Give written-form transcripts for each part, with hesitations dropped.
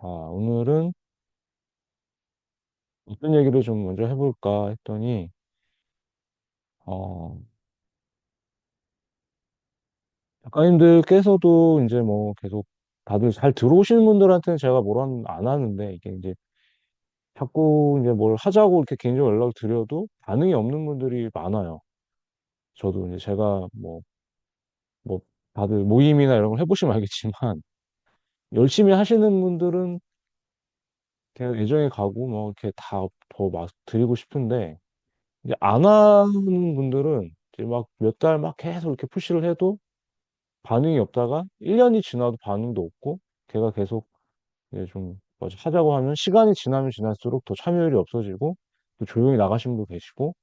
오늘은 어떤 얘기를 좀 먼저 해볼까 했더니, 어, 작가님들께서도 이제 뭐 계속 다들 잘 들어오시는 분들한테는 제가 뭐라 안 하는데, 이게 이제 자꾸 이제 뭘 하자고 이렇게 개인적으로 연락을 드려도 반응이 없는 분들이 많아요. 저도 이제 제가 뭐, 다들 모임이나 이런 걸 해보시면 알겠지만, 열심히 하시는 분들은 그냥 애정에 가고 뭐 이렇게 다 더 막 드리고 싶은데, 이제 안 하는 분들은 이제 막 몇 달 막 계속 이렇게 푸시를 해도 반응이 없다가 1년이 지나도 반응도 없고 걔가 계속 이제 좀 뭐지 하자고 하면 시간이 지나면 지날수록 더 참여율이 없어지고 또 조용히 나가신 분도 계시고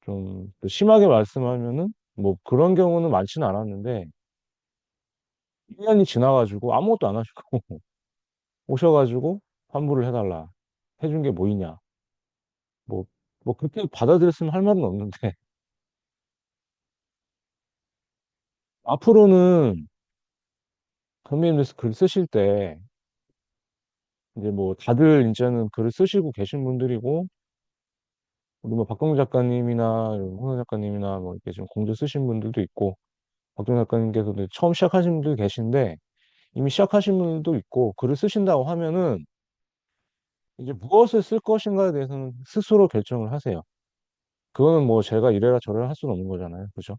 좀또 심하게 말씀하면은 뭐 그런 경우는 많지는 않았는데 1년이 지나가지고 아무것도 안 하시고 오셔가지고 환불을 해달라 해준 게 뭐 있냐 뭐 뭐 그렇게 받아들였으면 할 말은 없는데 앞으로는 선배님들 글 쓰실 때 이제 뭐 다들 이제는 글을 쓰시고 계신 분들이고 우리 뭐 박경 작가님이나 홍선 작가님이나 뭐 이렇게 좀 공들 쓰신 분들도 있고 박경 작가님께서도 처음 시작하신 분들 계신데 이미 시작하신 분들도 있고 글을 쓰신다고 하면은 이제 무엇을 쓸 것인가에 대해서는 스스로 결정을 하세요. 그거는 뭐 제가 이래라 저래라 할 수는 없는 거잖아요. 그죠?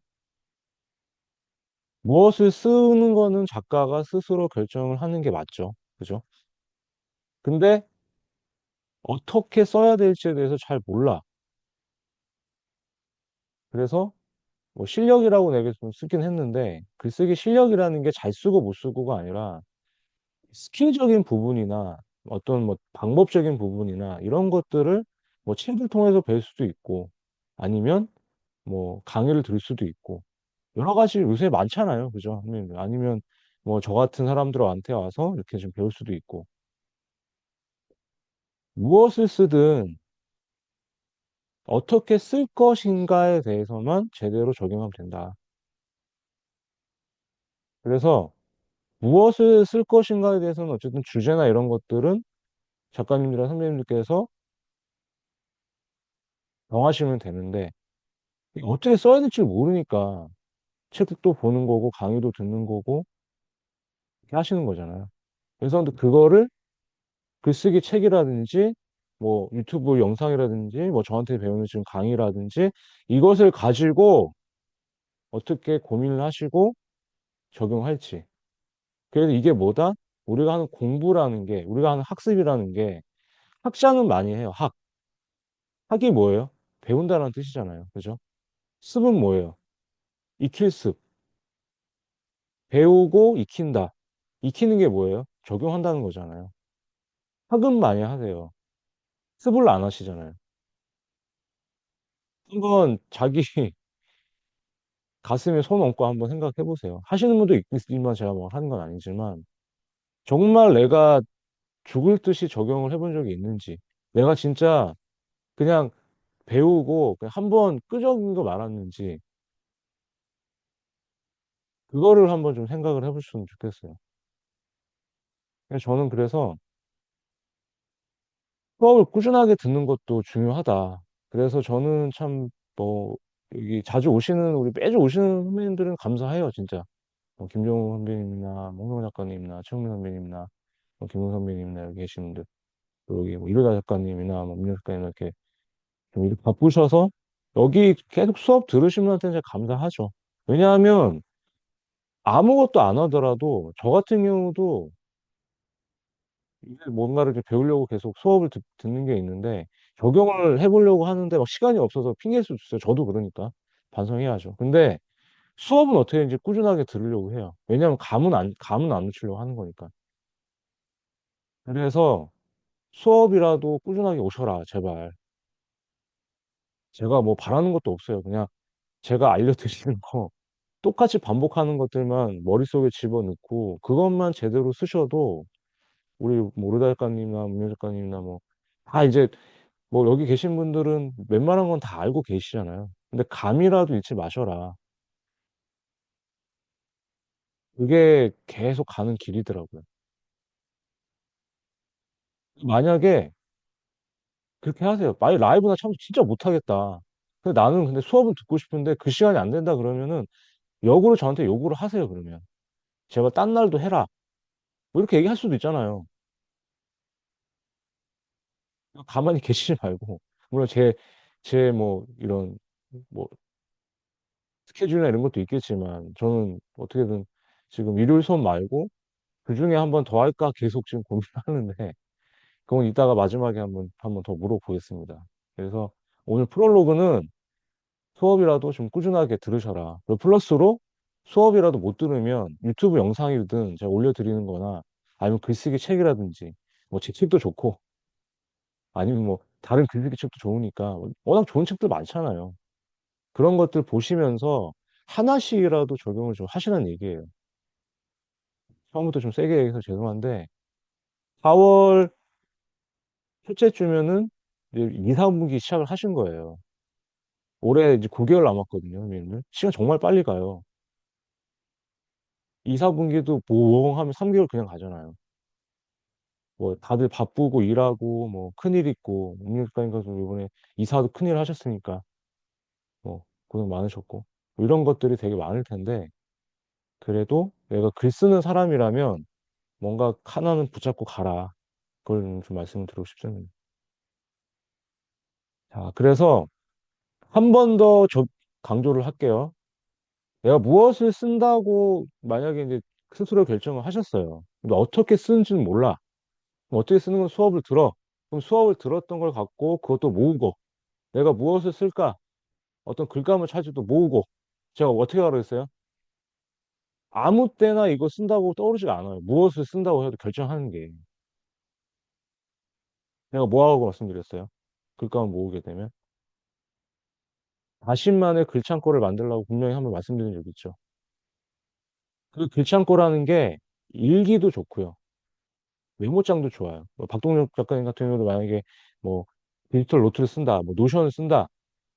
무엇을 쓰는 거는 작가가 스스로 결정을 하는 게 맞죠. 그죠? 근데 어떻게 써야 될지에 대해서 잘 몰라. 그래서 뭐 실력이라고 내가 좀 쓰긴 했는데 글쓰기 실력이라는 게 잘 쓰고 못 쓰고가 아니라 스킬적인 부분이나 어떤 뭐 방법적인 부분이나 이런 것들을 뭐 책을 통해서 배울 수도 있고 아니면 뭐 강의를 들을 수도 있고 여러 가지 요새 많잖아요. 그죠? 아니면 뭐 저 같은 사람들한테 와서 이렇게 좀 배울 수도 있고 무엇을 쓰든 어떻게 쓸 것인가에 대해서만 제대로 적용하면 된다. 그래서 무엇을 쓸 것인가에 대해서는 어쨌든 주제나 이런 것들은 작가님들이나 선배님들께서 정하시면 되는데 어떻게 써야 될지 모르니까 책도 보는 거고 강의도 듣는 거고 이렇게 하시는 거잖아요. 그래서 근데 그거를 글쓰기 책이라든지 뭐 유튜브 영상이라든지 뭐 저한테 배우는 지금 강의라든지 이것을 가지고 어떻게 고민을 하시고 적용할지. 그래서 이게 뭐다? 우리가 하는 공부라는 게 우리가 하는 학습이라는 게 학자는 많이 해요. 학이 뭐예요? 배운다는 뜻이잖아요. 그죠? 습은 뭐예요? 익힐 습. 배우고 익힌다. 익히는 게 뭐예요? 적용한다는 거잖아요. 학은 많이 하세요. 습을 안 하시잖아요. 한번 자기 가슴에 손 얹고 한번 생각해 보세요. 하시는 분도 있지만 제가 뭐 하는 건 아니지만 정말 내가 죽을 듯이 적용을 해본 적이 있는지 내가 진짜 그냥 배우고 그냥 한번 끄적인 거 말았는지 그거를 한번 좀 생각을 해보셨으면 좋겠어요. 저는 그래서 수업을 꾸준하게 듣는 것도 중요하다. 그래서 저는 참, 뭐, 여기 자주 오시는, 우리 매주 오시는 선배님들은 감사해요, 진짜. 뭐 김종우 선배님이나, 뭐 홍명 작가님이나, 최영민 선배님이나, 뭐 김웅 선배님이나 여기 계신 분들, 또 여기 뭐 이르다 작가님이나, 뭐 민혁 작가님 이렇게 좀 이렇게 바쁘셔서 여기 계속 수업 들으신 분한테는 제가 감사하죠. 왜냐하면 아무것도 안 하더라도 저 같은 경우도 이제 뭔가를 좀 배우려고 계속 수업을 듣는 게 있는데 적용을 해보려고 하는데 막 시간이 없어서 핑계일 수도 있어요. 저도 그러니까 반성해야죠. 근데 수업은 어떻게든지 꾸준하게 들으려고 해요. 왜냐하면 감은 안 놓치려고 하는 거니까. 그래서 수업이라도 꾸준하게 오셔라, 제발. 제가 뭐 바라는 것도 없어요. 그냥 제가 알려드리는 거 똑같이 반복하는 것들만 머릿속에 집어넣고 그것만 제대로 쓰셔도 우리 모르다 작가님이나 문현 작가님이나 뭐 다 이제 뭐 여기 계신 분들은 웬만한 건 다 알고 계시잖아요. 근데 감이라도 잃지 마셔라. 그게 계속 가는 길이더라고요. 만약에 그렇게 하세요. 만약 라이브나 참 진짜 못하겠다. 근데 나는 근데 수업은 듣고 싶은데 그 시간이 안 된다 그러면은 역으로 저한테 요구를 하세요, 그러면. 제발 딴 날도 해라. 뭐 이렇게 얘기할 수도 있잖아요. 가만히 계시지 말고. 물론 제 뭐 이런 뭐 스케줄이나 이런 것도 있겠지만 저는 어떻게든 지금 일요일 수업 말고 그중에 한 번 더 할까 계속 지금 고민을 하는데 그건 이따가 마지막에 한번 더 물어보겠습니다. 그래서 오늘 프롤로그는 수업이라도 좀 꾸준하게 들으셔라. 그리고 플러스로 수업이라도 못 들으면 유튜브 영상이든 제가 올려드리는 거나 아니면 글쓰기 책이라든지 뭐 제 책도 좋고 아니면 뭐 다른 글쓰기 책도 좋으니까 워낙 좋은 책들 많잖아요. 그런 것들 보시면서 하나씩이라도 적용을 좀 하시라는 얘기예요. 처음부터 좀 세게 얘기해서 죄송한데 4월 첫째 주면은 이제 2, 3분기 시작을 하신 거예요. 올해 이제 9개월 남았거든요, 선생님들. 시간 정말 빨리 가요. 2, 4분기도 뭐 하면 3개월 그냥 가잖아요. 뭐 다들 바쁘고 일하고 뭐 큰일 있고 웅력가님께서 이번에 이사도 큰일 하셨으니까 뭐 고생 많으셨고 뭐 이런 것들이 되게 많을 텐데 그래도 내가 글 쓰는 사람이라면 뭔가 하나는 붙잡고 가라. 그걸 좀 말씀을 드리고 싶습니다. 자, 그래서 한 번 더 강조를 할게요. 내가 무엇을 쓴다고 만약에 이제 스스로 결정을 하셨어요. 근데 어떻게 쓰는지는 몰라. 그럼 어떻게 쓰는 건 수업을 들어. 그럼 수업을 들었던 걸 갖고 그것도 모으고 내가 무엇을 쓸까? 어떤 글감을 찾아도 모으고 제가 어떻게 하라 했어요? 아무 때나 이거 쓴다고 떠오르지가 않아요. 무엇을 쓴다고 해도 결정하는 게. 내가 뭐하고 말씀드렸어요? 글감을 모으게 되면. 자신만의 글창고를 만들라고 분명히 한번 말씀드린 적 있죠. 그 글창고라는 게 일기도 좋고요. 메모장도 좋아요. 뭐 박동혁 작가님 같은 경우도 만약에 뭐 디지털 노트를 쓴다, 뭐 노션을 쓴다,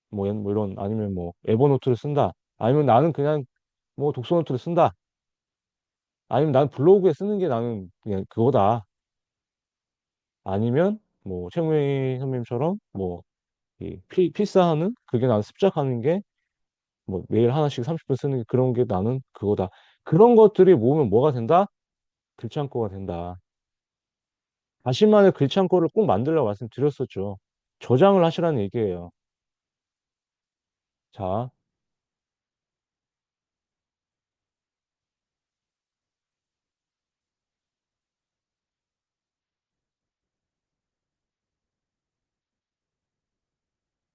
뭐 이런 아니면 뭐 에버노트를 쓴다, 아니면 나는 그냥 뭐 독서 노트를 쓴다, 아니면 난 블로그에 쓰는 게 나는 그냥 그거다. 아니면 뭐 최무희 선배님처럼 뭐 이 필사하는 그게 나는 습작하는 게 뭐 매일 하나씩 30분 쓰는 게 그런 게 나는 그거다. 그런 것들이 모으면 뭐가 된다? 글창고가 된다. 자신만의 글창고를 꼭 만들라고 말씀드렸었죠. 저장을 하시라는 얘기예요. 자,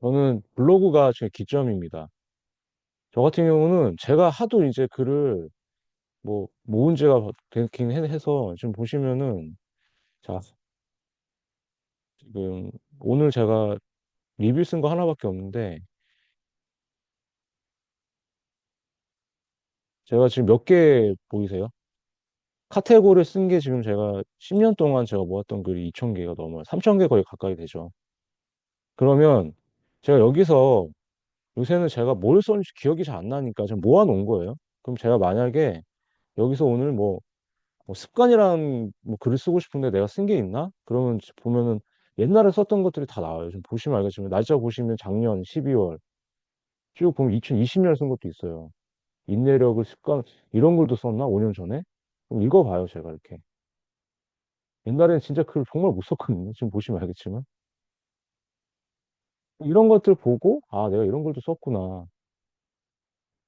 저는 블로그가 제 기점입니다. 저 같은 경우는 제가 하도 이제 글을 뭐 모은 지가 되긴 해서 지금 보시면은 자, 지금 오늘 제가 리뷰 쓴 거 하나밖에 없는데 제가 지금 몇 개 보이세요? 카테고리를 쓴 게 지금 제가 10년 동안 제가 모았던 글이 2,000개가 넘어요. 3,000개 거의 가까이 되죠. 그러면 제가 여기서 요새는 제가 뭘 썼는지 기억이 잘 안 나니까 좀 모아놓은 거예요. 그럼 제가 만약에 여기서 오늘 뭐 습관이라는 뭐 글을 쓰고 싶은데 내가 쓴 게 있나? 그러면 보면은 옛날에 썼던 것들이 다 나와요. 좀 보시면 알겠지만 날짜 보시면 작년 12월 쭉 보면 2020년 쓴 것도 있어요. 인내력을 습관 이런 글도 썼나? 5년 전에? 그럼 읽어봐요, 제가 이렇게. 옛날에는 진짜 글 정말 못 썼거든요. 지금 보시면 알겠지만. 이런 것들 보고, 아, 내가 이런 글도 썼구나.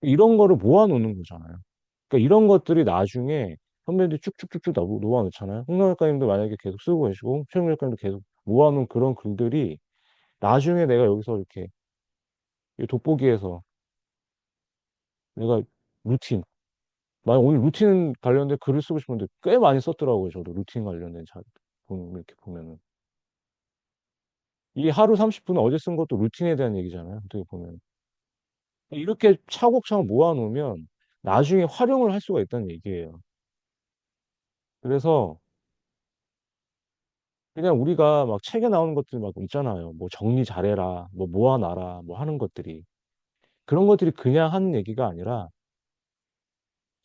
이런 거를 모아놓는 거잖아요. 그러니까 이런 것들이 나중에 선배님들이 쭉쭉쭉쭉 놓아놓잖아요. 홍명 작가님도 만약에 계속 쓰고 계시고, 최영 작가님도 계속 모아놓은 그런 글들이 나중에 내가 여기서 이렇게 이 돋보기에서 내가 루틴, 만약 오늘 루틴 관련된 글을 쓰고 싶은데 꽤 많이 썼더라고요. 저도 루틴 관련된 이렇게 보면은. 이 하루 30분은 어제 쓴 것도 루틴에 대한 얘기잖아요. 어떻게 보면. 이렇게 차곡차곡 모아놓으면 나중에 활용을 할 수가 있다는 얘기예요. 그래서 그냥 우리가 막 책에 나오는 것들 막 있잖아요. 뭐 정리 잘해라, 뭐 모아놔라, 뭐 하는 것들이. 그런 것들이 그냥 하는 얘기가 아니라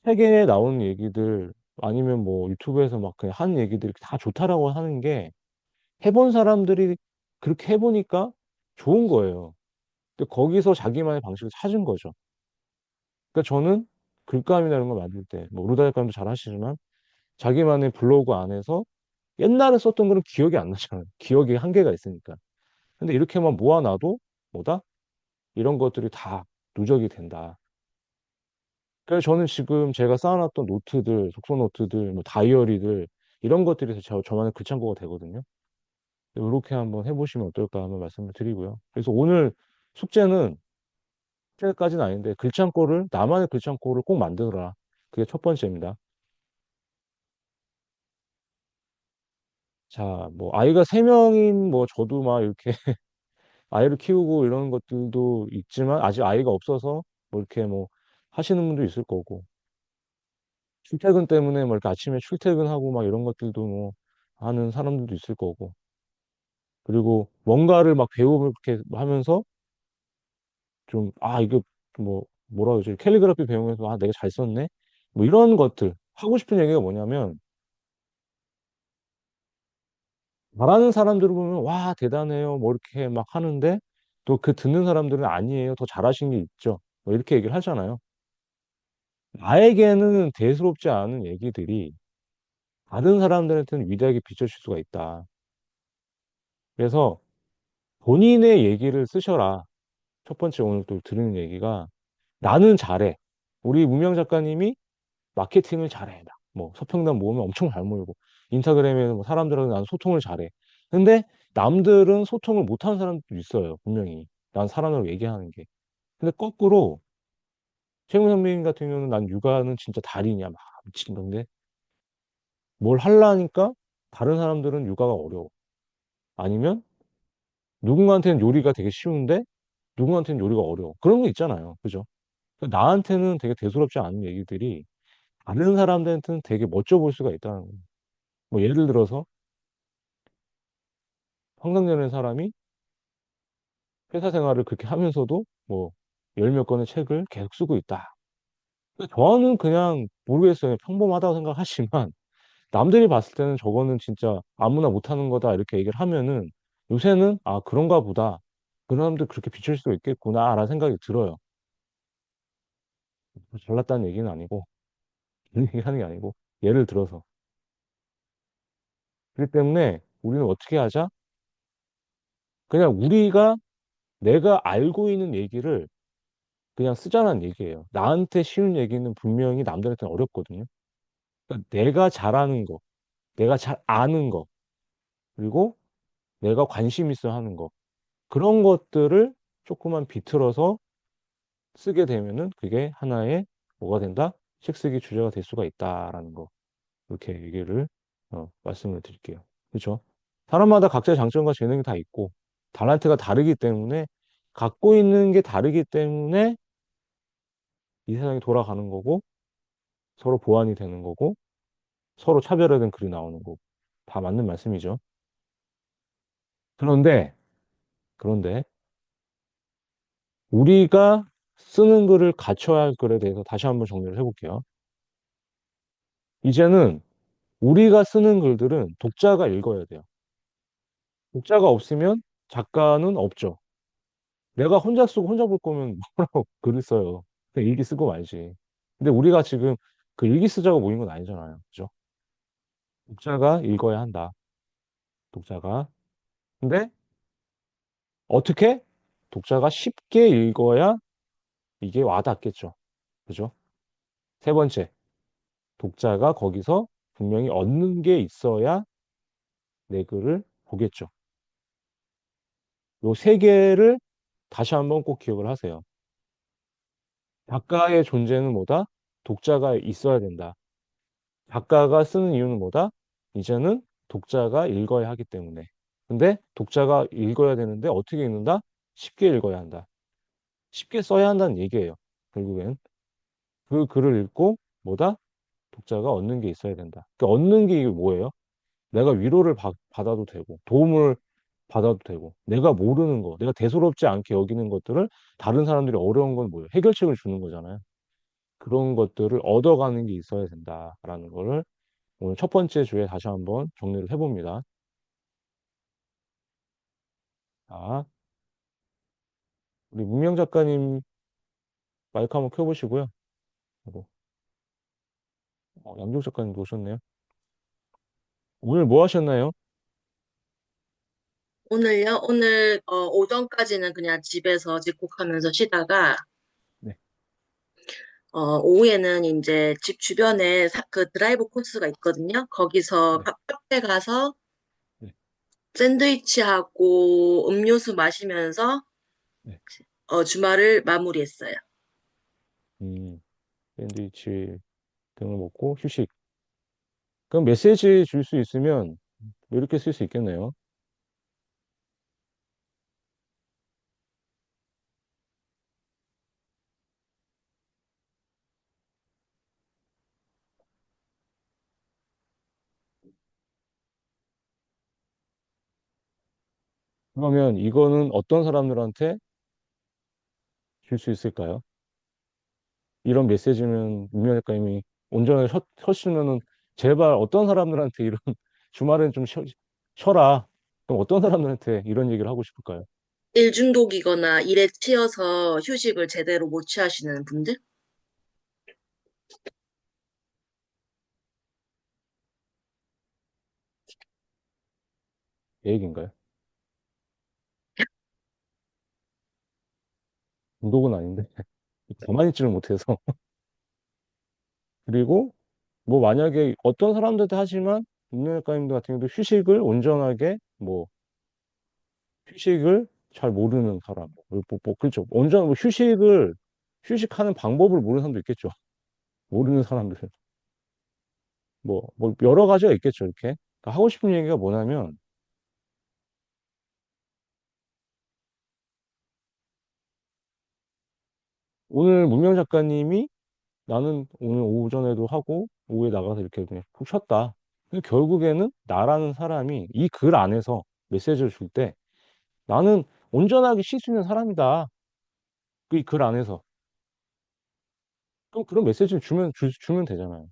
책에 나오는 얘기들 아니면 뭐 유튜브에서 막 그냥 하는 얘기들이 다 좋다라고 하는 게 해본 사람들이 그렇게 해보니까 좋은 거예요. 근데 거기서 자기만의 방식을 찾은 거죠. 그러니까 저는 글감이나 이런 거 만들 때, 뭐, 루다님도 잘 하시지만, 자기만의 블로그 안에서 옛날에 썼던 거는 기억이 안 나잖아요. 기억이 한계가 있으니까. 근데 이렇게만 모아놔도, 뭐다? 이런 것들이 다 누적이 된다. 그래서 저는 지금 제가 쌓아놨던 노트들, 독서 노트들, 뭐, 다이어리들, 이런 것들이 저만의 글창고가 되거든요. 이렇게 한번 해보시면 어떨까 하는 말씀을 드리고요. 그래서 오늘 숙제는 숙제까지는 아닌데 글창고를 나만의 글창고를 꼭 만들어라. 그게 첫 번째입니다. 자, 뭐 아이가 세 명인 뭐 저도 막 이렇게 아이를 키우고 이런 것들도 있지만 아직 아이가 없어서 뭐 이렇게 뭐 하시는 분도 있을 거고 출퇴근 때문에 뭐 이렇게 아침에 출퇴근하고 막 이런 것들도 뭐 하는 사람들도 있을 거고 그리고 뭔가를 막 배우고 이렇게 하면서 좀, 아, 이거, 뭐, 뭐라 그러지? 캘리그라피 배우면서, 아, 내가 잘 썼네? 뭐 이런 것들. 하고 싶은 얘기가 뭐냐면, 말하는 사람들을 보면, 와, 대단해요. 뭐 이렇게 막 하는데, 또 그 듣는 사람들은 아니에요. 더 잘하신 게 있죠. 뭐 이렇게 얘기를 하잖아요. 나에게는 대수롭지 않은 얘기들이 다른 사람들한테는 위대하게 비춰질 수가 있다. 그래서 본인의 얘기를 쓰셔라. 첫 번째 오늘 또 들은 얘기가, 나는 잘해. 우리 무명 작가님이 마케팅을 잘해. 뭐 서평단 모으면 엄청 잘 모이고 인스타그램에는 뭐 사람들하고 나는 소통을 잘해. 근데 남들은 소통을 못하는 사람들도 있어요. 분명히. 난 사람하고 얘기하는 게. 근데 거꾸로 최근 선배님 같은 경우는 난 육아는 진짜 달인이야. 막 미친 건데 뭘 하려니까 다른 사람들은 육아가 어려워. 아니면 누군가한테는 요리가 되게 쉬운데 누군가한테는 요리가 어려워. 그런 거 있잖아요. 그죠? 그러니까 나한테는 되게 대수롭지 않은 얘기들이 다른 사람들한테는 되게 멋져 보일 수가 있다는 거예요. 뭐 예를 들어서 성장되는 사람이 회사 생활을 그렇게 하면서도 뭐 열 몇 권의 책을 계속 쓰고 있다. 근데 저는 그냥 모르겠어요. 평범하다고 생각하지만 남들이 봤을 때는 저거는 진짜 아무나 못하는 거다 이렇게 얘기를 하면은 요새는 아 그런가 보다. 그런 사람들 그렇게 비칠 수도 있겠구나라는 생각이 들어요. 잘났다는 얘기는 아니고 그런 얘기 하는 게 아니고 예를 들어서 그렇기 때문에 우리는 어떻게 하자? 그냥 우리가 내가 알고 있는 얘기를 그냥 쓰자는 얘기예요. 나한테 쉬운 얘기는 분명히 남들한테는 어렵거든요. 그러니까 내가 잘하는 거, 내가 잘 아는 거, 그리고 내가 관심 있어 하는 거, 그런 것들을 조금만 비틀어서 쓰게 되면은 그게 하나의 뭐가 된다? 책쓰기 주제가 될 수가 있다라는 거. 이렇게 얘기를 말씀을 드릴게요. 그렇죠? 사람마다 각자의 장점과 재능이 다 있고, 달란트가 다르기 때문에, 갖고 있는 게 다르기 때문에 이 세상이 돌아가는 거고, 서로 보완이 되는 거고, 서로 차별화된 글이 나오는 거고, 다 맞는 말씀이죠. 그런데, 그런데, 우리가 쓰는 글을 갖춰야 할 글에 대해서 다시 한번 정리를 해볼게요. 이제는 우리가 쓰는 글들은 독자가 읽어야 돼요. 독자가 없으면 작가는 없죠. 내가 혼자 쓰고 혼자 볼 거면 뭐라고 글을 써요. 그냥 일기 쓰고 말지. 근데 우리가 지금 그 일기 쓰자고 모인 건 아니잖아요. 그죠? 독자가 읽어야 한다. 독자가. 근데 어떻게? 독자가 쉽게 읽어야 이게 와닿겠죠. 그죠? 세 번째, 독자가 거기서 분명히 얻는 게 있어야 내 글을 보겠죠. 요 세 개를 다시 한번 꼭 기억을 하세요. 작가의 존재는 뭐다? 독자가 있어야 된다. 작가가 쓰는 이유는 뭐다? 이제는 독자가 읽어야 하기 때문에. 근데 독자가 읽어야 되는데 어떻게 읽는다? 쉽게 읽어야 한다. 쉽게 써야 한다는 얘기예요. 결국엔. 그 글을 읽고 뭐다? 독자가 얻는 게 있어야 된다. 그 얻는 게 이게 뭐예요? 내가 위로를 받아도 되고, 도움을 받아도 되고, 내가 모르는 거, 내가 대수롭지 않게 여기는 것들을 다른 사람들이 어려운 건 뭐예요? 해결책을 주는 거잖아요. 그런 것들을 얻어가는 게 있어야 된다라는 거를 오늘 첫 번째 주에 다시 한번 정리를 해봅니다. 아, 우리 문명 작가님 마이크 한번 켜보시고요. 그리고 양조 작가님도 오셨네요. 오늘 뭐 하셨나요? 오늘요? 오늘 오전까지는 그냥 집에서 집콕하면서 쉬다가 네, 오후에는 이제 집 주변에 그 드라이브 코스가 있거든요. 거기서 네, 카페 가서 네, 샌드위치하고 음료수 마시면서 네. 주말을 마무리했어요. 음, 샌드위치 등을 먹고 휴식. 그럼 메시지 줄 수 있으면 이렇게 쓸 수 있겠네요. 그러면 이거는 어떤 사람들한테 줄 수 있을까요? 이런 메시지는 문명 작가님이 온전하게 쉬면은 제발 어떤 사람들한테 이런 주말엔 좀 쉬어라. 그럼 어떤 사람들한테 이런 얘기를 하고 싶을까요? 일 중독이거나 일에 치여서 휴식을 제대로 못 취하시는 분들? 이 얘기인가요? 중독은 아닌데 가만히 있지를 못해서 그리고 뭐 만약에 어떤 사람들한테 하지만 문명 작가님들 같은 경우도 휴식을 온전하게 뭐 휴식을 잘 모르는 사람 그렇죠. 온전 뭐 휴식하는 방법을 모르는 사람도 있겠죠. 모르는 사람들 뭐 여러 가지가 있겠죠. 이렇게 그러니까 하고 싶은 얘기가 뭐냐면 오늘 문명 작가님이 나는 오늘 오전에도 하고 오후에 나가서 이렇게 그냥 푹 쉬었다. 근데 결국에는 나라는 사람이 이 글 안에서 메시지를 줄 때 나는 온전하게 쉴 수 있는 사람이다. 그 이 글 안에서. 그럼 그런 메시지를 주면 되잖아요.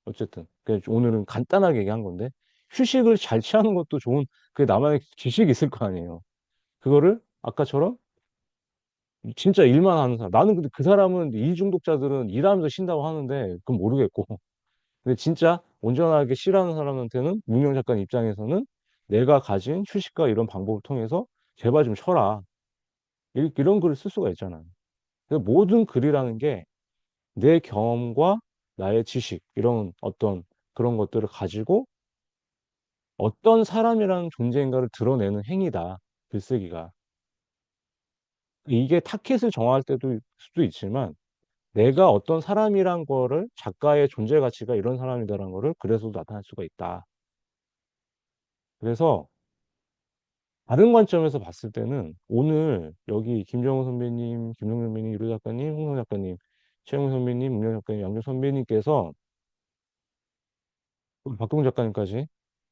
어쨌든. 오늘은 간단하게 얘기한 건데 휴식을 잘 취하는 것도 좋은 그 나만의 지식이 있을 거 아니에요. 그거를 아까처럼 진짜 일만 하는 사람. 나는 근데 그 사람은 일 중독자들은 일하면서 쉰다고 하는데 그건 모르겠고. 근데 진짜 온전하게 쉬라는 사람한테는 문명 작가 입장에서는 내가 가진 휴식과 이런 방법을 통해서 제발 좀 쉬어라. 이런 글을 쓸 수가 있잖아요. 그래서 모든 글이라는 게 내 경험과 나의 지식, 이런 어떤 그런 것들을 가지고 어떤 사람이라는 존재인가를 드러내는 행위다. 글쓰기가. 이게 타켓을 정할 때도 수도 있지만 내가 어떤 사람이란 거를 작가의 존재 가치가 이런 사람이다라는 거를 그래서도 나타낼 수가 있다. 그래서 다른 관점에서 봤을 때는 오늘 여기 김정은 선배님, 김동현 선배님, 유로 작가님, 홍성 작가님, 최영우 선배님, 문명 작가님, 양조 선배님께서 우리 박동 작가님까지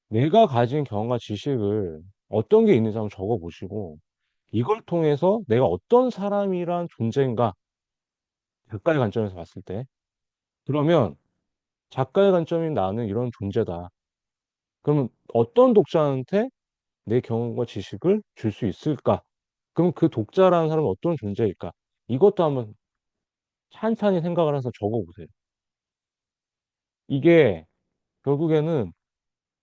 내가 가진 경험과 지식을 어떤 게 있는지 한번 적어보시고 이걸 통해서 내가 어떤 사람이란 존재인가 작가의 관점에서 봤을 때 그러면 작가의 관점인 나는 이런 존재다. 그러면 어떤 독자한테 내 경험과 지식을 줄 수 있을까? 그럼 그 독자라는 사람은 어떤 존재일까? 이것도 한번 찬찬히 생각을 해서 적어보세요. 이게 결국에는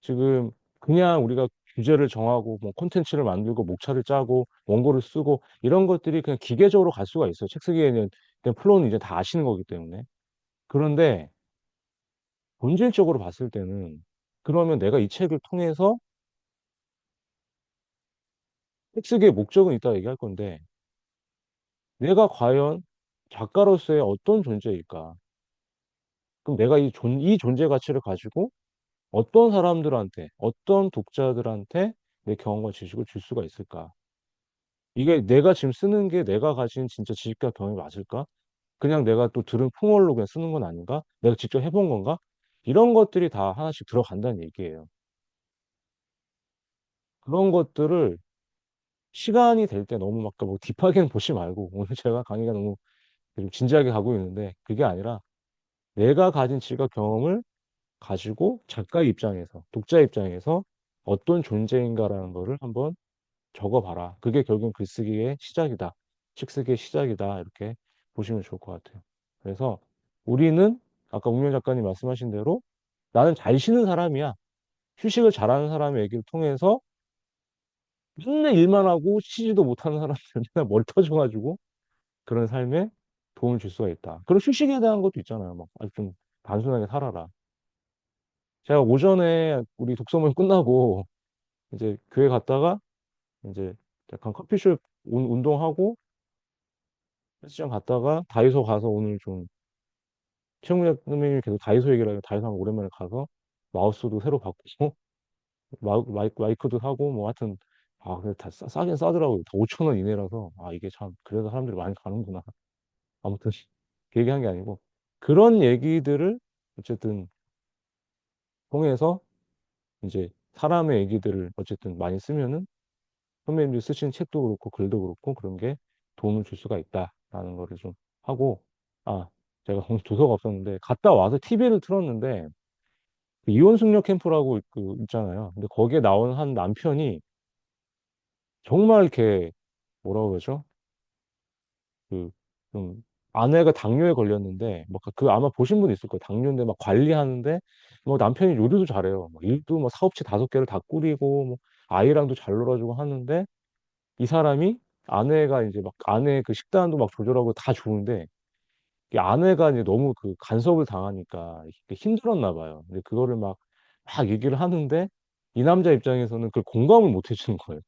지금 그냥 우리가 주제를 정하고 뭐 콘텐츠를 만들고 목차를 짜고 원고를 쓰고 이런 것들이 그냥 기계적으로 갈 수가 있어요. 책 쓰기에는 그냥 플로우는 이제 다 아시는 거기 때문에. 그런데 본질적으로 봤을 때는 그러면 내가 이 책을 통해서 책 쓰기의 목적은 있다 얘기할 건데 내가 과연 작가로서의 어떤 존재일까? 그럼 내가 이 존재 가치를 가지고 어떤 사람들한테, 어떤 독자들한테 내 경험과 지식을 줄 수가 있을까? 이게 내가 지금 쓰는 게 내가 가진 진짜 지식과 경험이 맞을까? 그냥 내가 또 들은 풍월로 그냥 쓰는 건 아닌가? 내가 직접 해본 건가? 이런 것들이 다 하나씩 들어간다는 얘기예요. 그런 것들을 시간이 될 때 너무 막 뭐 딥하게는 보지 말고 오늘 제가 강의가 너무 좀 진지하게 가고 있는데 그게 아니라 내가 가진 지식과 경험을 가지고 작가의 입장에서 독자 입장에서 어떤 존재인가라는 거를 한번 적어봐라. 그게 결국은 글쓰기의 시작이다. 책쓰기의 시작이다. 이렇게 보시면 좋을 것 같아요. 그래서 우리는 아까 웅명 작가님 말씀하신 대로 나는 잘 쉬는 사람이야. 휴식을 잘하는 사람의 얘기를 통해서 맨날 일만 하고 쉬지도 못하는 사람들 맨날 머리 터져가지고 그런 삶에 도움을 줄 수가 있다. 그리고 휴식에 대한 것도 있잖아요. 막 아주 좀 단순하게 살아라. 제가 오전에 우리 독서 모임 끝나고 이제 교회 갔다가 이제 약간 커피숍 운동하고 헬스장 갔다가 다이소 가서 오늘 좀 최영무 선생님이 계속 다이소 얘기를 하고 다이소 한번 오랜만에 가서 마우스도 새로 바꾸고 마이크도 사고 뭐 하여튼 아 근데 다 싸긴 싸더라고요. 다 5천 원 이내라서 아 이게 참 그래서 사람들이 많이 가는구나. 아무튼 그 얘기한 게 아니고 그런 얘기들을 어쨌든 통해서 이제 사람의 얘기들을 어쨌든 많이 쓰면은 선배님들이 쓰신 책도 그렇고 글도 그렇고 그런 게 도움을 줄 수가 있다라는 거를 좀 하고 아 제가 오늘 도서가 없었는데 갔다 와서 TV를 틀었는데 그 이혼숙녀 캠프라고 그 있잖아요. 근데 거기에 나온 한 남편이 정말 이렇게 뭐라고 그러죠? 그 좀 아내가 당뇨에 걸렸는데 뭐 그 아마 보신 분 있을 거예요. 당뇨인데 막 관리하는데 뭐 남편이 요리도 잘해요. 뭐 일도 뭐 사업체 5개를 다 꾸리고 뭐 아이랑도 잘 놀아주고 하는데 이 사람이 아내가 이제 막 아내 그 식단도 막 조절하고 다 좋은데 이 아내가 이제 너무 그 간섭을 당하니까 이게 힘들었나 봐요. 근데 그거를 막 얘기를 하는데 이 남자 입장에서는 그 공감을 못 해주는 거예요.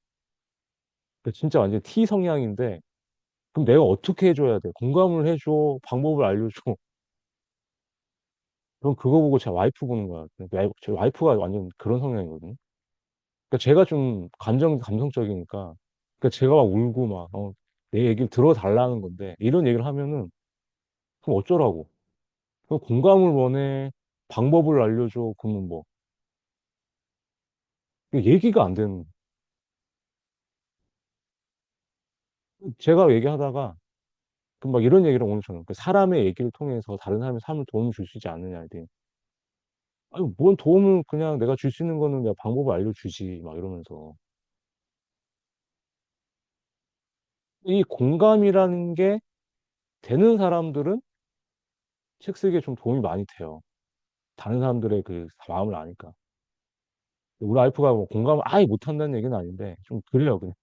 그 진짜 완전 T 성향인데 그럼 내가 어떻게 해줘야 돼? 공감을 해줘, 방법을 알려줘. 그럼 그거 보고 제 와이프 보는 거야. 제 와이프가 완전 그런 성향이거든요. 그러니까 제가 좀 감성적이니까 그러니까 제가 막 울고 내 얘기를 들어달라는 건데 이런 얘기를 하면은 그럼 어쩌라고? 그럼 공감을 원해, 방법을 알려줘. 그러면 뭐 얘기가 안 되는. 제가 얘기하다가 그 막 이런 얘기를 오늘 저는 그 사람의 얘기를 통해서 다른 사람의 삶을 도움을 줄 수 있지 않느냐. 이래. 아니, 뭔 도움을 그냥 내가 줄 수 있는 거는 내가 방법을 알려주지. 막 이러면서. 이 공감이라는 게 되는 사람들은 책 쓰기에 좀 도움이 많이 돼요. 다른 사람들의 그 마음을 아니까. 우리 와이프가 뭐 공감을 아예 못한다는 얘기는 아닌데 좀 그래요 그냥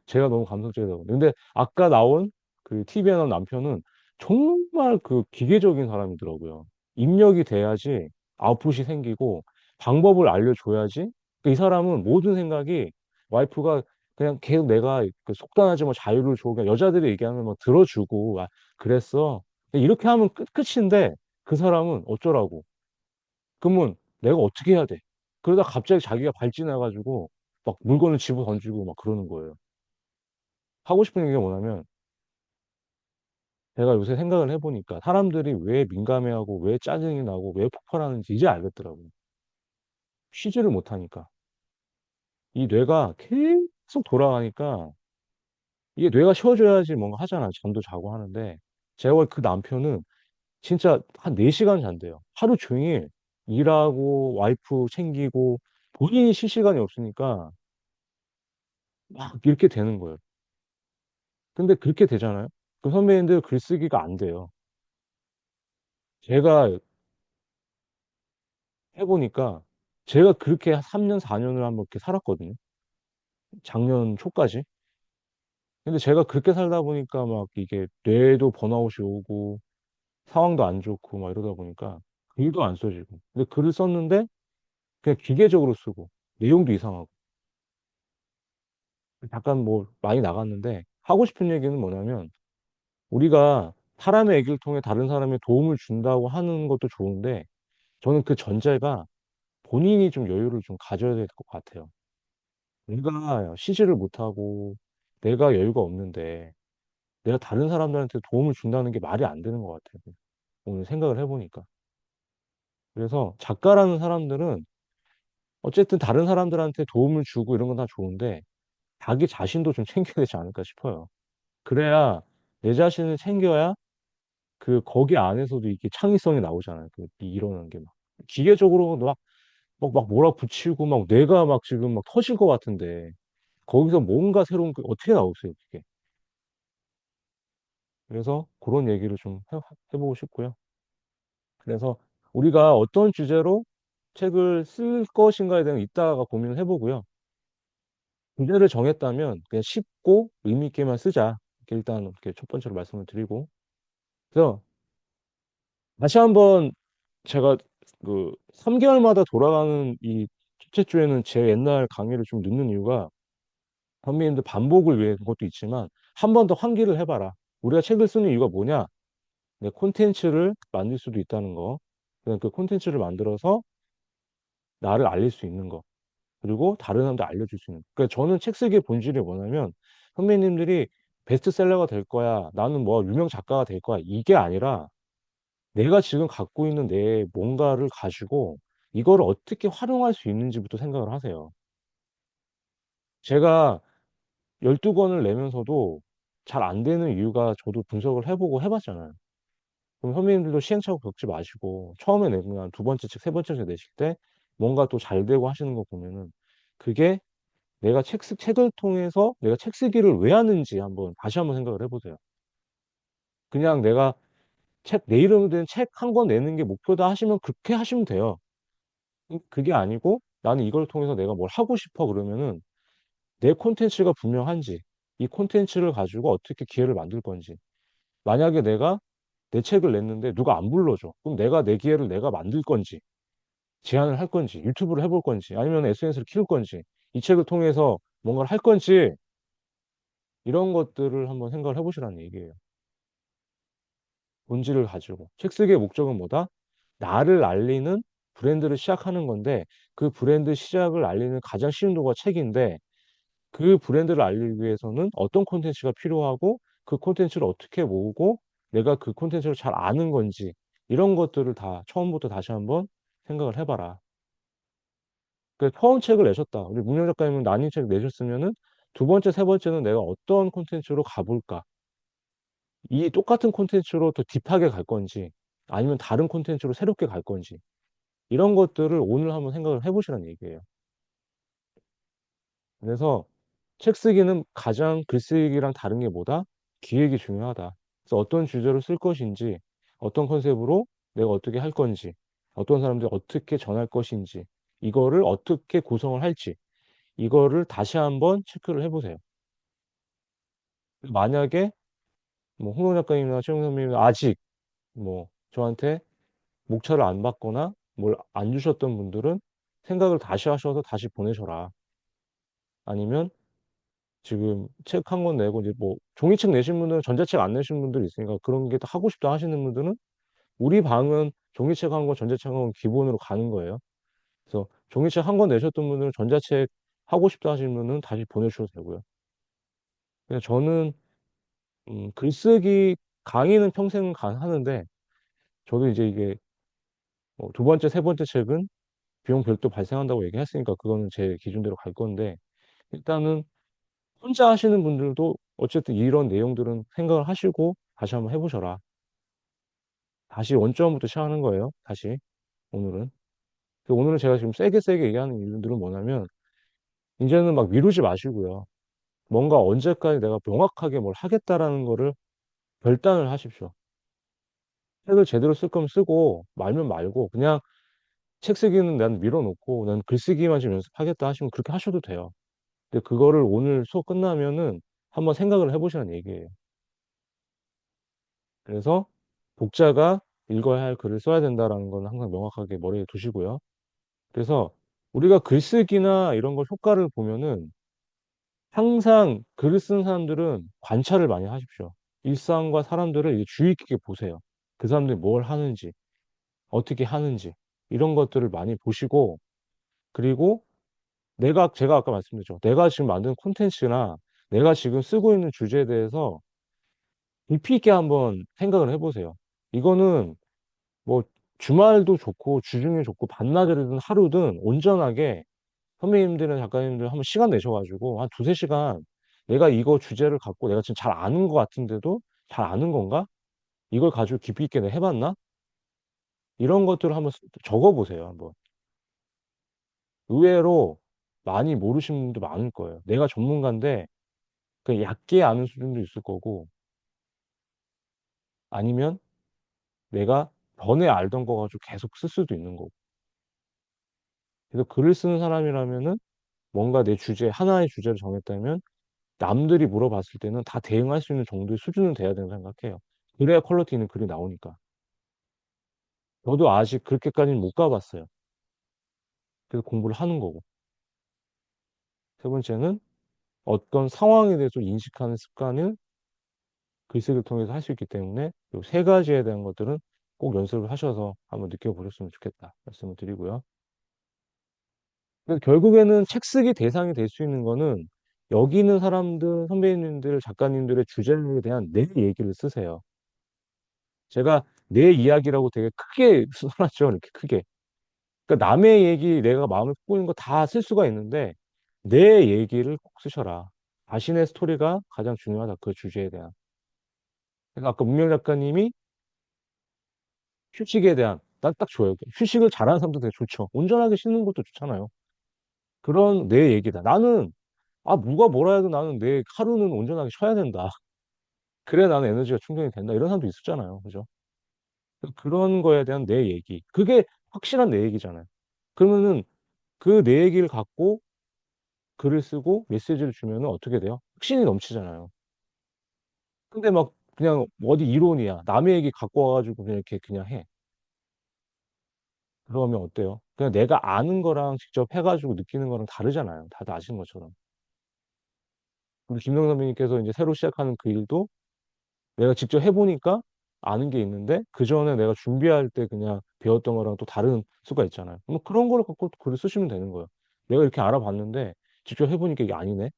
제가 너무 감성적이다 보니 근데 아까 나온 그 TV에 나온 남편은 정말 그 기계적인 사람이더라고요. 입력이 돼야지 아웃풋이 생기고 방법을 알려줘야지 이 사람은 모든 생각이 와이프가 그냥 계속 내가 그 속단하지 뭐 자유를 줘 그냥 여자들이 얘기하면 뭐 들어주고 아 그랬어 이렇게 하면 끝인데 그 사람은 어쩌라고 그러면 내가 어떻게 해야 돼? 그러다 갑자기 자기가 발진해가지고 막 물건을 집어 던지고 막 그러는 거예요. 하고 싶은 얘기가 뭐냐면 제가 요새 생각을 해보니까 사람들이 왜 민감해하고 왜 짜증이 나고 왜 폭발하는지 이제 알겠더라고요. 쉬지를 못하니까. 이 뇌가 계속 돌아가니까 이게 뇌가 쉬어줘야지 뭔가 하잖아. 잠도 자고 하는데 제가 그 남편은 진짜 한 4시간 잔대요. 하루 종일 일하고 와이프 챙기고 본인이 쉴 시간이 없으니까 막 이렇게 되는 거예요. 근데 그렇게 되잖아요. 그 선배님들 글쓰기가 안 돼요. 제가 해보니까 제가 그렇게 3년, 4년을 한번 이렇게 살았거든요. 작년 초까지. 근데 제가 그렇게 살다 보니까 막 이게 뇌도 번아웃이 오고 상황도 안 좋고 막 이러다 보니까 글도 안 써지고. 근데 글을 썼는데 그냥 기계적으로 쓰고 내용도 이상하고. 잠깐 뭐 많이 나갔는데 하고 싶은 얘기는 뭐냐면 우리가 사람의 얘기를 통해 다른 사람의 도움을 준다고 하는 것도 좋은데 저는 그 전제가 본인이 좀 여유를 좀 가져야 될 것 같아요. 내가 쉬지를 못하고 내가 여유가 없는데 내가 다른 사람들한테 도움을 준다는 게 말이 안 되는 것 같아요. 오늘 생각을 해보니까. 그래서 작가라는 사람들은 어쨌든 다른 사람들한테 도움을 주고 이런 건 다 좋은데 자기 자신도 좀 챙겨야 되지 않을까 싶어요. 그래야 내 자신을 챙겨야 그 거기 안에서도 이게 창의성이 나오잖아요. 그 일어나는 게 막. 기계적으로 막 뭐라 붙이고 막 뇌가 막 지금 막 터질 것 같은데 거기서 뭔가 새로운 게 어떻게 나오겠어요, 그게. 그래서 그런 얘기를 좀 해보고 싶고요. 그래서 우리가 어떤 주제로 책을 쓸 것인가에 대한 이따가 고민을 해보고요. 주제를 정했다면 그냥 쉽고 의미 있게만 쓰자. 이렇게 일단 이렇게 첫 번째로 말씀을 드리고. 그래서 다시 한번 제가 그 3개월마다 돌아가는 이 첫째 주에는 제 옛날 강의를 좀 넣는 이유가 선배님들 반복을 위해 그것도 있지만 한 번 더 환기를 해봐라. 우리가 책을 쓰는 이유가 뭐냐? 내 콘텐츠를 만들 수도 있다는 거. 그냥 그 콘텐츠를 만들어서 나를 알릴 수 있는 거. 그리고 다른 사람들 알려줄 수 있는 거. 그러니까 저는 책 쓰기의 본질이 뭐냐면 선배님들이 베스트셀러가 될 거야. 나는 뭐 유명 작가가 될 거야. 이게 아니라 내가 지금 갖고 있는 내 뭔가를 가지고 이거를 어떻게 활용할 수 있는지부터 생각을 하세요. 제가 12권을 내면서도 잘 안 되는 이유가 저도 분석을 해보고 해봤잖아요. 그럼 선배님들도 시행착오 겪지 마시고 처음에 내면 두 번째 책, 세 번째 책 내실 때 뭔가 또 잘 되고 하시는 거 보면은 그게 내가 책을 통해서 내가 책 쓰기를 왜 하는지 다시 한번 생각을 해보세요. 그냥 내가 내 이름으로 된 책 한 권 내는 게 목표다 하시면 그렇게 하시면 돼요. 그게 아니고 나는 이걸 통해서 내가 뭘 하고 싶어 그러면은 내 콘텐츠가 분명한지 이 콘텐츠를 가지고 어떻게 기회를 만들 건지 만약에 내가 내 책을 냈는데 누가 안 불러줘 그럼 내가 내 기회를 내가 만들 건지 제안을 할 건지 유튜브를 해볼 건지 아니면 SNS를 키울 건지 이 책을 통해서 뭔가를 할 건지 이런 것들을 한번 생각을 해보시라는 얘기예요. 본질을 가지고 책 쓰기의 목적은 뭐다? 나를 알리는 브랜드를 시작하는 건데 그 브랜드 시작을 알리는 가장 쉬운 도구가 책인데 그 브랜드를 알리기 위해서는 어떤 콘텐츠가 필요하고 그 콘텐츠를 어떻게 모으고 내가 그 콘텐츠를 잘 아는 건지 이런 것들을 다 처음부터 다시 한번 생각을 해봐라. 그 처음 책을 내셨다. 우리 문명 작가님은 난임 책 내셨으면은 두 번째, 세 번째는 내가 어떤 콘텐츠로 가볼까? 이 똑같은 콘텐츠로 더 딥하게 갈 건지 아니면 다른 콘텐츠로 새롭게 갈 건지 이런 것들을 오늘 한번 생각을 해보시라는 얘기예요. 그래서 책 쓰기는 가장 글쓰기랑 다른 게 뭐다? 기획이 중요하다. 그래서 어떤 주제로 쓸 것인지, 어떤 컨셉으로 내가 어떻게 할 건지, 어떤 사람들이 어떻게 전할 것인지, 이거를 어떻게 구성을 할지, 이거를 다시 한번 체크를 해보세요. 만약에 뭐 홍동 작가님이나 최영 선배님이 아직 뭐 저한테 목차를 안 받거나 뭘 안 주셨던 분들은 생각을 다시 하셔서 다시 보내셔라. 아니면 지금 책 한 권 내고 이제 뭐 종이책 내신 분들은 전자책 안 내신 분들이 있으니까 그런 게 또 하고 싶다 하시는 분들은 우리 방은 종이책 한 권, 전자책 한 권 기본으로 가는 거예요. 그래서 종이책 한 권 내셨던 분들은 전자책 하고 싶다 하시는 분은 다시 보내주셔도 되고요. 그냥 저는 글쓰기 강의는 평생 하는데 저도 이제 이게 뭐두 번째, 세 번째 책은 비용 별도 발생한다고 얘기했으니까 그거는 제 기준대로 갈 건데 일단은 혼자 하시는 분들도 어쨌든 이런 내용들은 생각을 하시고 다시 한번 해보셔라. 다시 원점부터 시작하는 거예요. 다시 오늘은. 오늘은 제가 지금 세게 세게 얘기하는 이유들은 뭐냐면 이제는 막 미루지 마시고요. 뭔가 언제까지 내가 명확하게 뭘 하겠다라는 거를 결단을 하십시오. 책을 제대로 쓸 거면 쓰고 말면 말고 그냥 책 쓰기는 난 밀어놓고 난 글쓰기만 좀 연습하겠다 하시면 그렇게 하셔도 돼요. 근데 그거를 오늘 수업 끝나면은 한번 생각을 해보시라는 얘기예요. 그래서 독자가 읽어야 할 글을 써야 된다라는 건 항상 명확하게 머리에 두시고요. 그래서 우리가 글쓰기나 이런 걸 효과를 보면은 항상 글을 쓰는 사람들은 관찰을 많이 하십시오. 일상과 사람들을 이제 주의 깊게 보세요. 그 사람들이 뭘 하는지, 어떻게 하는지, 이런 것들을 많이 보시고, 그리고 제가 아까 말씀드렸죠. 내가 지금 만든 콘텐츠나 내가 지금 쓰고 있는 주제에 대해서 깊이 있게 한번 생각을 해보세요. 이거는 뭐 주말도 좋고 주중에 좋고 반나절이든 하루든 온전하게 선배님들이나 작가님들 한번 시간 내셔가지고 한 두세 시간 내가 이거 주제를 갖고 내가 지금 잘 아는 것 같은데도 잘 아는 건가? 이걸 가지고 깊이 있게 내가 해봤나? 이런 것들을 한번 적어보세요. 한번. 의외로 많이 모르시는 분도 많을 거예요. 내가 전문가인데 그 얕게 아는 수준도 있을 거고 아니면 내가 전에 알던 거 가지고 계속 쓸 수도 있는 거고. 그래서 글을 쓰는 사람이라면은 뭔가 내 주제, 하나의 주제를 정했다면 남들이 물어봤을 때는 다 대응할 수 있는 정도의 수준은 돼야 된다고 생각해요. 그래야 퀄리티 있는 글이 나오니까. 저도 아직 그렇게까지는 못 가봤어요. 그래서 공부를 하는 거고. 세 번째는 어떤 상황에 대해서 인식하는 습관을 글쓰기를 통해서 할 수 있기 때문에 이 세 가지에 대한 것들은 꼭 연습을 하셔서 한번 느껴보셨으면 좋겠다 말씀을 드리고요. 그래서 결국에는 책 쓰기 대상이 될 수 있는 거는 여기 있는 사람들, 선배님들, 작가님들의 주제에 대한 내 얘기를 쓰세요. 제가 내 이야기라고 되게 크게 써놨죠. 이렇게 크게. 그러니까 남의 얘기, 내가 마음을 품고 있는 거 다 쓸 수가 있는데 내 얘기를 꼭 쓰셔라. 자신의 스토리가 가장 중요하다. 그 주제에 대한. 그래서 아까 문명 작가님이 휴식에 대한 난 딱 좋아요. 휴식을 잘하는 사람도 되게 좋죠. 온전하게 쉬는 것도 좋잖아요. 그런 내 얘기다. 나는 누가 뭐라 해도 나는 내 하루는 온전하게 쉬어야 된다. 그래 나는 에너지가 충전이 된다. 이런 사람도 있었잖아요. 그죠? 그런 거에 대한 내 얘기. 그게 확실한 내 얘기잖아요. 그러면은 그 내 얘기를 갖고 글을 쓰고 메시지를 주면은 어떻게 돼요? 확신이 넘치잖아요. 근데 막 그냥 어디 이론이야. 남의 얘기 갖고 와가지고 그냥 이렇게 그냥 해. 그러면 어때요? 그냥 내가 아는 거랑 직접 해가지고 느끼는 거랑 다르잖아요. 다들 아시는 것처럼. 우리 김동 선배님께서 이제 새로 시작하는 그 일도 내가 직접 해보니까 아는 게 있는데 그 전에 내가 준비할 때 그냥 배웠던 거랑 또 다른 수가 있잖아요. 뭐 그런 거를 갖고 글을 쓰시면 되는 거예요. 내가 이렇게 알아봤는데 직접 해보니까 이게 아니네.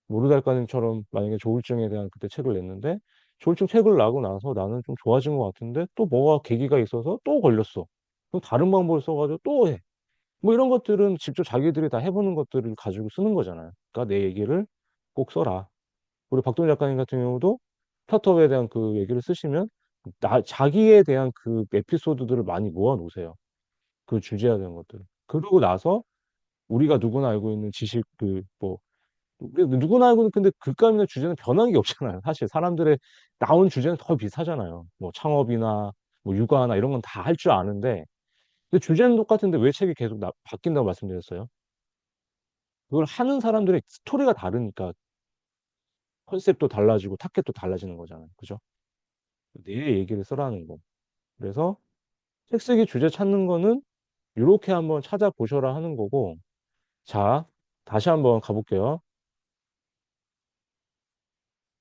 모르달까님처럼 만약에 조울증에 대한 그때 책을 냈는데 조울증 책을 나고 나서 나는 좀 좋아진 것 같은데 또 뭐가 계기가 있어서 또 걸렸어. 그럼 다른 방법을 써가지고 또 해. 뭐 이런 것들은 직접 자기들이 다 해보는 것들을 가지고 쓰는 거잖아요. 그러니까 내 얘기를 꼭 써라. 우리 박동 작가님 같은 경우도 스타트업에 대한 그 얘기를 쓰시면 자기에 대한 그 에피소드들을 많이 모아 놓으세요. 그 주제에 대한 것들. 그러고 나서 우리가 누구나 알고 있는 지식 누구나 알고 있는 근데 글감이나 주제는 변한 게 없잖아요. 사실 사람들의 나온 주제는 더 비슷하잖아요. 뭐 창업이나 뭐 육아나 이런 건 다 할 줄 아는데 근데 주제는 똑같은데 왜 책이 계속 바뀐다고 말씀드렸어요? 그걸 하는 사람들의 스토리가 다르니까 컨셉도 달라지고 타겟도 달라지는 거잖아요. 그죠? 내 얘기를 써라는 거. 그래서 책 쓰기 주제 찾는 거는 이렇게 한번 찾아보셔라 하는 거고, 자, 다시 한번 가볼게요.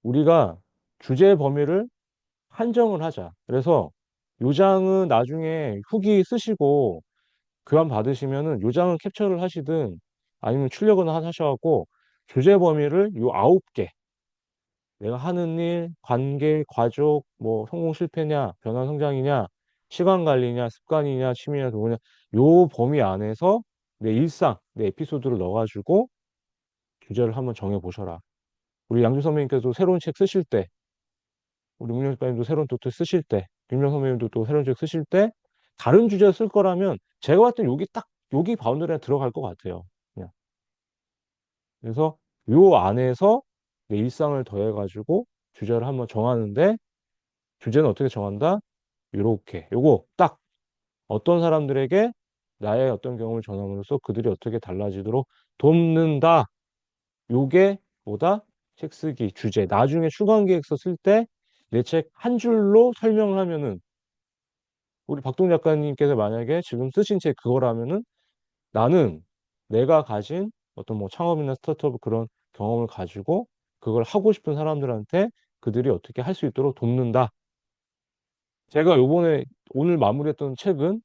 우리가 주제 범위를 한정을 하자. 그래서 요장은 나중에 후기 쓰시고 교환 받으시면은 요장은 캡처를 하시든 아니면 출력은 하셔갖고 주제 범위를 요 9개 내가 하는 일, 관계, 가족, 뭐 성공 실패냐, 변화 성장이냐, 시간 관리냐, 습관이냐, 취미냐, 도구냐, 요 범위 안에서 내 일상, 내 에피소드를 넣어가지고 주제를 한번 정해 보셔라. 우리 양주 선배님께서 새로운 책 쓰실 때, 우리 문영 작가님도 새로운 또 쓰실 때, 김명 선배님도 또 새로운 책 쓰실 때, 다른 주제 쓸 거라면 제가 봤을 땐 여기 바운더리에 들어갈 것 같아요. 그냥. 그래서 요 안에서 내 일상을 더해가지고 주제를 한번 정하는데 주제는 어떻게 정한다? 요렇게. 요거 딱 어떤 사람들에게 나의 어떤 경험을 전함으로써 그들이 어떻게 달라지도록 돕는다. 요게 뭐다? 책 쓰기 주제. 나중에 추강 계획서 쓸 때 내 책 한 줄로 설명을 하면은 우리 박동 작가님께서 만약에 지금 쓰신 책 그거라면은 나는 내가 가진 어떤 뭐 창업이나 스타트업 그런 경험을 가지고 그걸 하고 싶은 사람들한테 그들이 어떻게 할 수 있도록 돕는다. 제가 요번에 오늘 마무리했던 책은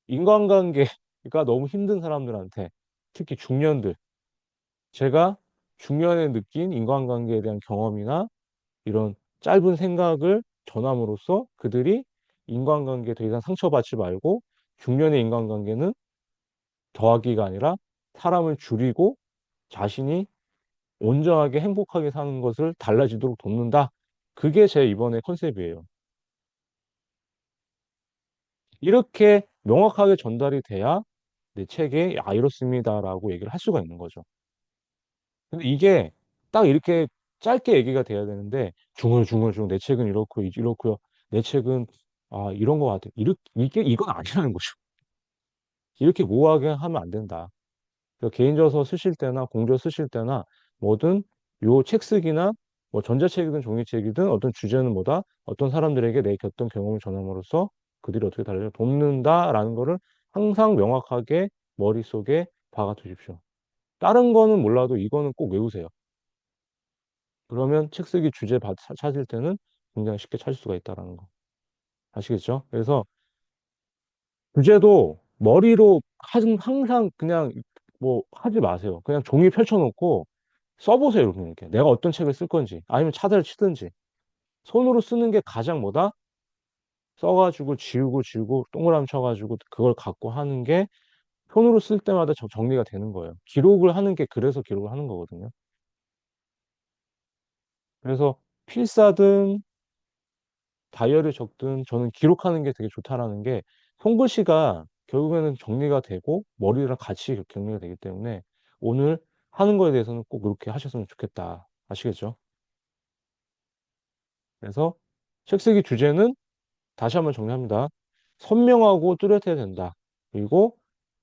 인간관계가 너무 힘든 사람들한테 특히 중년들 제가 중년에 느낀 인간관계에 대한 경험이나 이런 짧은 생각을 전함으로써 그들이 인간관계에 더 이상 상처받지 말고 중년의 인간관계는 더하기가 아니라 사람을 줄이고 자신이 온전하게 행복하게 사는 것을 달라지도록 돕는다. 그게 제 이번에 컨셉이에요. 이렇게 명확하게 전달이 돼야 내 책에 아 이렇습니다라고 얘기를 할 수가 있는 거죠. 근데 이게 딱 이렇게 짧게 얘기가 돼야 되는데 중얼중얼 내 책은 이렇고 이렇고요. 내 책은 아 이런 거 같아. 이게 이건 아니라는 거죠. 이렇게 모호하게 하면 안 된다. 그래서 개인저서 쓰실 때나 공저 쓰실 때나 뭐든 요 책 쓰기나 뭐 전자책이든 종이책이든 어떤 주제는 뭐다 어떤 사람들에게 내 겪던 경험을 전함으로써 그들이 어떻게 달라져 돕는다라는 거를 항상 명확하게 머릿속에 박아 두십시오. 다른 거는 몰라도 이거는 꼭 외우세요. 그러면 책 쓰기 주제 찾을 때는 굉장히 쉽게 찾을 수가 있다라는 거. 아시겠죠? 그래서 주제도 머리로 항상 그냥 뭐 하지 마세요. 그냥 종이 펼쳐놓고 써보세요. 이렇게. 내가 어떤 책을 쓸 건지 아니면 차다를 치든지 손으로 쓰는 게 가장 뭐다? 써가지고 지우고 동그라미 쳐가지고 그걸 갖고 하는 게 손으로 쓸 때마다 정리가 되는 거예요. 기록을 하는 게 그래서 기록을 하는 거거든요. 그래서 필사든 다이어리 적든 저는 기록하는 게 되게 좋다라는 게 손글씨가 결국에는 정리가 되고 머리랑 같이 정리가 되기 때문에 오늘 하는 거에 대해서는 꼭 그렇게 하셨으면 좋겠다. 아시겠죠? 그래서 책 쓰기 주제는 다시 한번 정리합니다. 선명하고 뚜렷해야 된다. 그리고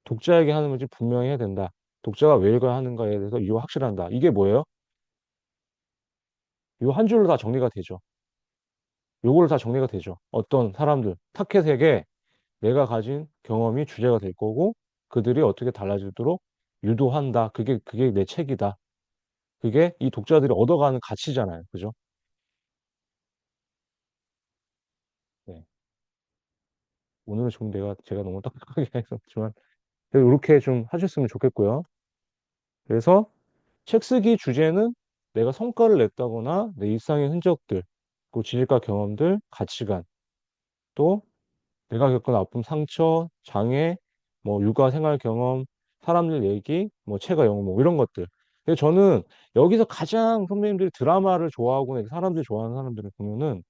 독자에게 하는 건지 분명히 해야 된다. 독자가 왜 읽어야 하는가에 대해서 이유가 확실한다. 이게 뭐예요? 이거 한 줄로 다 정리가 되죠. 요걸로 다 정리가 되죠. 어떤 사람들, 타켓에게 내가 가진 경험이 주제가 될 거고 그들이 어떻게 달라지도록 유도한다. 그게 내 책이다. 그게 이 독자들이 얻어가는 가치잖아요. 그죠? 네. 오늘은 좀 제가 너무 딱딱하게 했었지만 그래도 이렇게 좀 하셨으면 좋겠고요. 그래서 책 쓰기 주제는 내가 성과를 냈다거나 내 일상의 흔적들, 그 지식과 경험들, 가치관, 또 내가 겪은 아픔, 상처, 장애, 뭐 육아 생활 경험, 사람들 얘기, 뭐 책과 영어 뭐 이런 것들. 근데 저는 여기서 가장 선배님들이 드라마를 좋아하고 사람들이 좋아하는 사람들을 보면은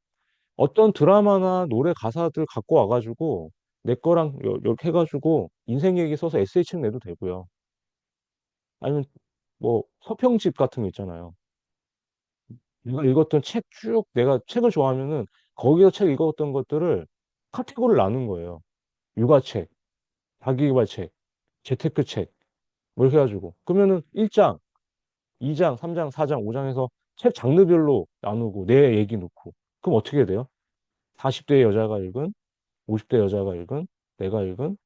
어떤 드라마나 노래 가사들 갖고 와가지고 내 거랑 이렇게 해가지고 인생 얘기 써서 에세이 책 내도 되고요. 아니면 뭐 서평집 같은 거 있잖아요. 내가 읽었던 책 쭉 내가 책을 좋아하면은 거기서 책 읽었던 것들을 카테고리를 나눈 거예요. 육아책, 자기계발책, 재테크책, 뭐 이렇게 해가지고. 그러면은 1장, 2장, 3장, 4장, 5장에서 책 장르별로 나누고 내 얘기 넣고. 그럼 어떻게 돼요? 40대 여자가 읽은, 50대 여자가 읽은, 내가 읽은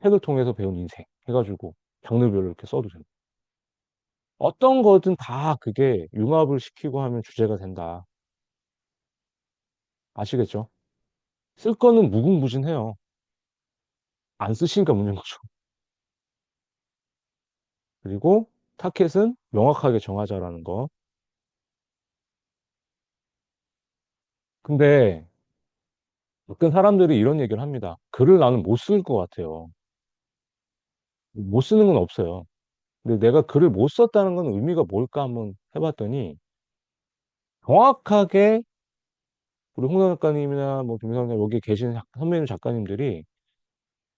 책을 통해서 배운 인생 해가지고 장르별로 이렇게 써도 됩니다. 어떤 거든 다 그게 융합을 시키고 하면 주제가 된다. 아시겠죠? 쓸 거는 무궁무진해요. 안 쓰시니까 문제인 거죠. 그리고 타켓은 명확하게 정하자라는 거. 근데 어떤 사람들이 이런 얘기를 합니다. 글을 나는 못 쓸 것 같아요. 못 쓰는 건 없어요. 근데 내가 글을 못 썼다는 건 의미가 뭘까 한번 해봤더니 정확하게 우리 홍선 작가님이나 뭐 김성현 여기 계신 선배님 작가님들이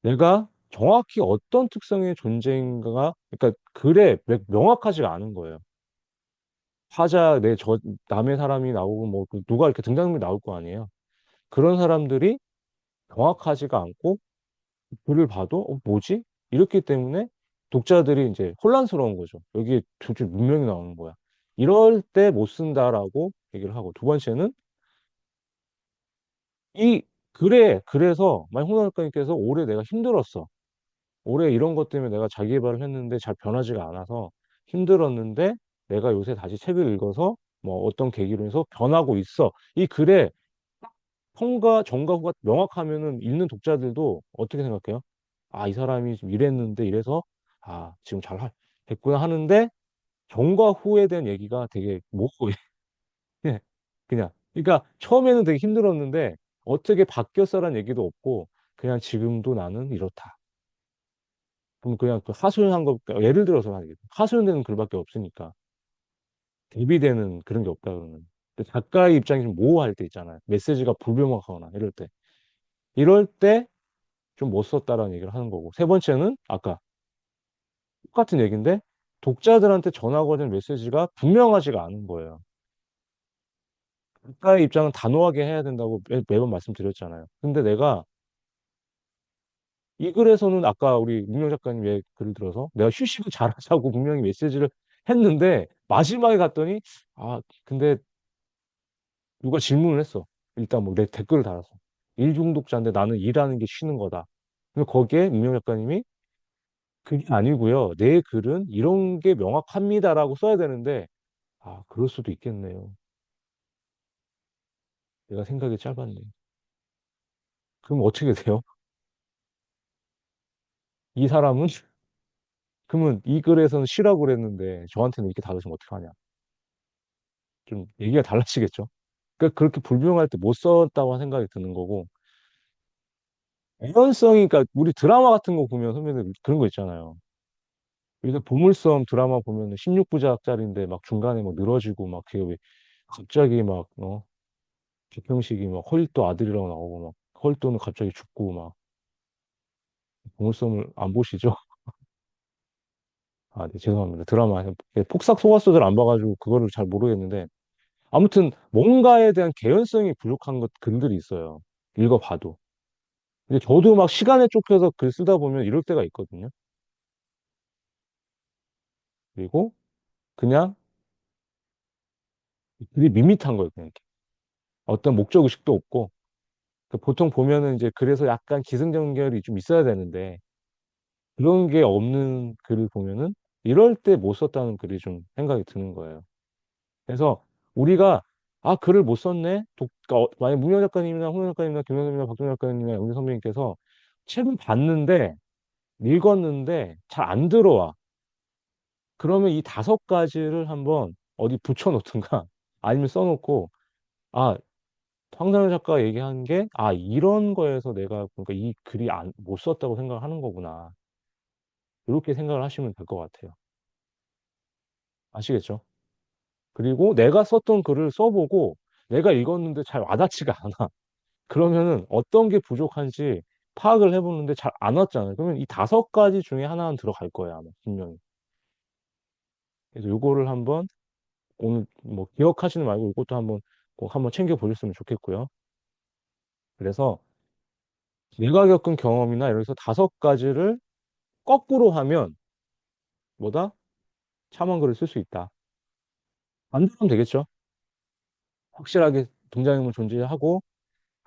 내가 정확히 어떤 특성의 존재인가가 그러니까 글에 명확하지가 않은 거예요. 화자 남의 사람이 나오고 뭐 누가 이렇게 등장인물이 나올 거 아니에요. 그런 사람들이 정확하지가 않고 글을 봐도 뭐지? 이렇기 때문에 독자들이 이제 혼란스러운 거죠. 여기에 도대체 문명이 나오는 거야. 이럴 때 못 쓴다라고 얘기를 하고 두 번째는 이 그래서 만약 홍작가님께서 올해 내가 힘들었어. 올해 이런 것 때문에 내가 자기 개발을 했는데 잘 변하지가 않아서 힘들었는데 내가 요새 다시 책을 읽어서 뭐 어떤 계기로 해서 변하고 있어. 이 글에 성과 정과 후가 명확하면은 읽는 독자들도 어떻게 생각해요? 아, 이 사람이 지금 이랬는데 이래서 아, 지금 됐구나 하는데 전과 후에 대한 얘기가 되게 뭐고 예, 그냥 그러니까 처음에는 되게 힘들었는데 어떻게 바뀌었어라는 얘기도 없고 그냥 지금도 나는 이렇다. 그럼 그냥 그 하소연한 거 예를 들어서 하는 하소연되는 글밖에 없으니까 대비되는 그런 게 없다 그러면 근데 작가의 입장이 좀 모호할 때 있잖아요. 메시지가 불명확하거나 이럴 때 좀 못 썼다라는 얘기를 하는 거고. 세 번째는 아까 똑같은 얘기인데 독자들한테 전하고자 하는 메시지가 분명하지가 않은 거예요. 작가의 입장은 단호하게 해야 된다고 매번 말씀드렸잖아요. 근데 내가 이 글에서는 아까 우리 문명 작가님의 글을 들어서 내가 휴식을 잘하자고 분명히 메시지를 했는데 마지막에 갔더니 근데 누가 질문을 했어. 일단 뭐 내 댓글을 달았어. 일중독자인데 나는 일하는 게 쉬는 거다. 근데 거기에 문명 작가님이 그게 아니고요. 내 글은 이런 게 명확합니다라고 써야 되는데 그럴 수도 있겠네요. 내가 생각이 짧았네. 그럼 어떻게 돼요? 이 사람은 그러면 이 글에서는 쉬라고 그랬는데 저한테는 이렇게 다르시면 어떡하냐? 좀 얘기가 달라지겠죠? 그러니까 그렇게 불명할 때 못 썼다고 생각이 드는 거고 개연성이 그러니까 우리 드라마 같은 거 보면 선배들 그런 거 있잖아요. 요새 보물섬 드라마 보면은 16부작짜리인데 막 중간에 뭐 늘어지고 막 그게 왜 갑자기 막 조평식이 막 헐도 아들이라고 나오고 막 헐도는 갑자기 죽고 막 보물섬을 안 보시죠? 네, 죄송합니다. 드라마 폭삭 속았수들 안 봐가지고 그거를 잘 모르겠는데 아무튼 뭔가에 대한 개연성이 부족한 글들이 있어요. 읽어봐도. 근데 저도 막 시간에 쫓겨서 글 쓰다 보면 이럴 때가 있거든요. 그리고 그냥 글이 밋밋한 거예요. 그냥 이렇게. 어떤 목적 의식도 없고 보통 보면은 이제 그래서 약간 기승전결이 좀 있어야 되는데 그런 게 없는 글을 보면은 이럴 때 못 썼다는 글이 좀 생각이 드는 거예요. 그래서 우리가 글을 못 썼네. 만약 문현 작가님이나 홍현 작가님이나 김현섭이나 박정 작가님이나 영재 선배님께서 책을 봤는데 읽었는데 잘 안 들어와. 그러면 이 다섯 가지를 한번 어디 붙여놓든가 아니면 써놓고 아 황선우 작가가 얘기한 게 이런 거에서 내가 그러니까 이 글이 못 썼다고 생각하는 거구나. 이렇게 생각을 하시면 될 것 같아요. 아시겠죠? 그리고 내가 썼던 글을 써보고 내가 읽었는데 잘 와닿지가 않아. 그러면은 어떤 게 부족한지 파악을 해보는데 잘 안 왔잖아요. 그러면 이 다섯 가지 중에 하나는 들어갈 거예요, 아마 분명히. 그래서 요거를 한번 오늘 뭐 기억하시는 말고 이것도 한번 꼭 한번 챙겨 보셨으면 좋겠고요. 그래서 내가 겪은 경험이나 이래서 다섯 가지를 거꾸로 하면 뭐다? 참한 글을 쓸 수 있다. 반대로 하면 되겠죠. 확실하게 등장인물 존재하고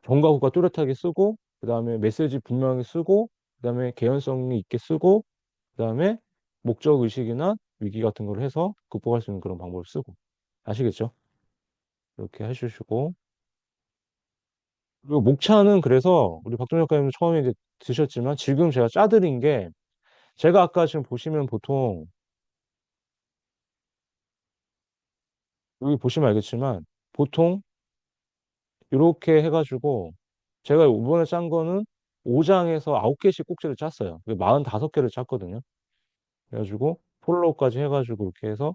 정과 후가 뚜렷하게 쓰고 그다음에 메시지 분명히 쓰고 그다음에 개연성이 있게 쓰고 그다음에 목적 의식이나 위기 같은 걸 해서 극복할 수 있는 그런 방법을 쓰고 아시겠죠? 이렇게 해주시고 그리고 목차는 그래서 우리 박정 작가님 처음에 이제 드셨지만 지금 제가 짜드린 게 제가 아까 지금 보시면 보통 여기 보시면 알겠지만 보통 이렇게 해가지고 제가 이번에 짠 거는 5장에서 9개씩 꼭지를 짰어요. 45개를 짰거든요. 그래가지고 폴로까지 해가지고 이렇게 해서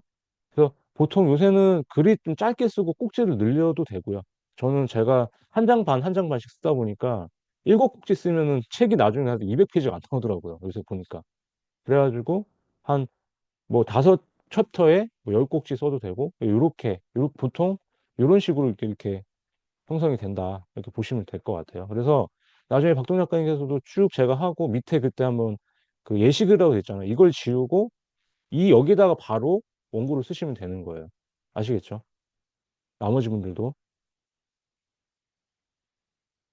그래서 보통 요새는 글이 좀 짧게 쓰고 꼭지를 늘려도 되고요. 저는 제가 한 장 반, 한 장 반씩 쓰다 보니까 7꼭지 쓰면은 책이 나중에 한 200페이지가 안 나오더라고요. 요새 보니까. 그래가지고 한 뭐 5챕터에 뭐 10꼭지 써도 되고, 요렇게 보통 요런 식으로 이렇게 형성이 된다. 이렇게 보시면 될 것 같아요. 그래서 나중에 박동 작가님께서도 쭉 제가 하고 밑에 그때 한번 그 예시글이라고 됐잖아요. 이걸 지우고 이 여기다가 바로 원고를 쓰시면 되는 거예요. 아시겠죠? 나머지 분들도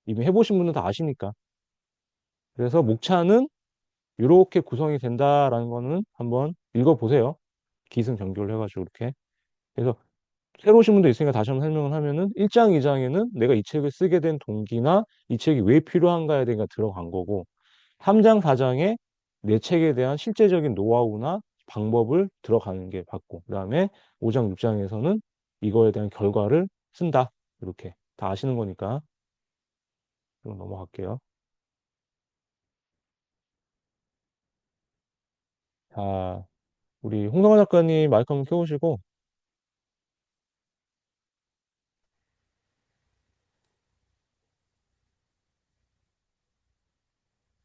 이미 해보신 분은 다 아시니까. 그래서 목차는 이렇게 구성이 된다라는 거는 한번 읽어보세요. 기승전결을 해가지고 이렇게. 그래서 새로 오신 분도 있으니까 다시 한번 설명을 하면은 1장, 2장에는 내가 이 책을 쓰게 된 동기나 이 책이 왜 필요한가에 대해서 들어간 거고 3장, 4장에 내 책에 대한 실제적인 노하우나 방법을 들어가는 게 받고 그다음에 5장, 6장에서는 이거에 대한 결과를 쓴다. 이렇게 다 아시는 거니까 그럼 넘어갈게요. 자, 우리 홍성환 작가님 마이크 한번 켜보시고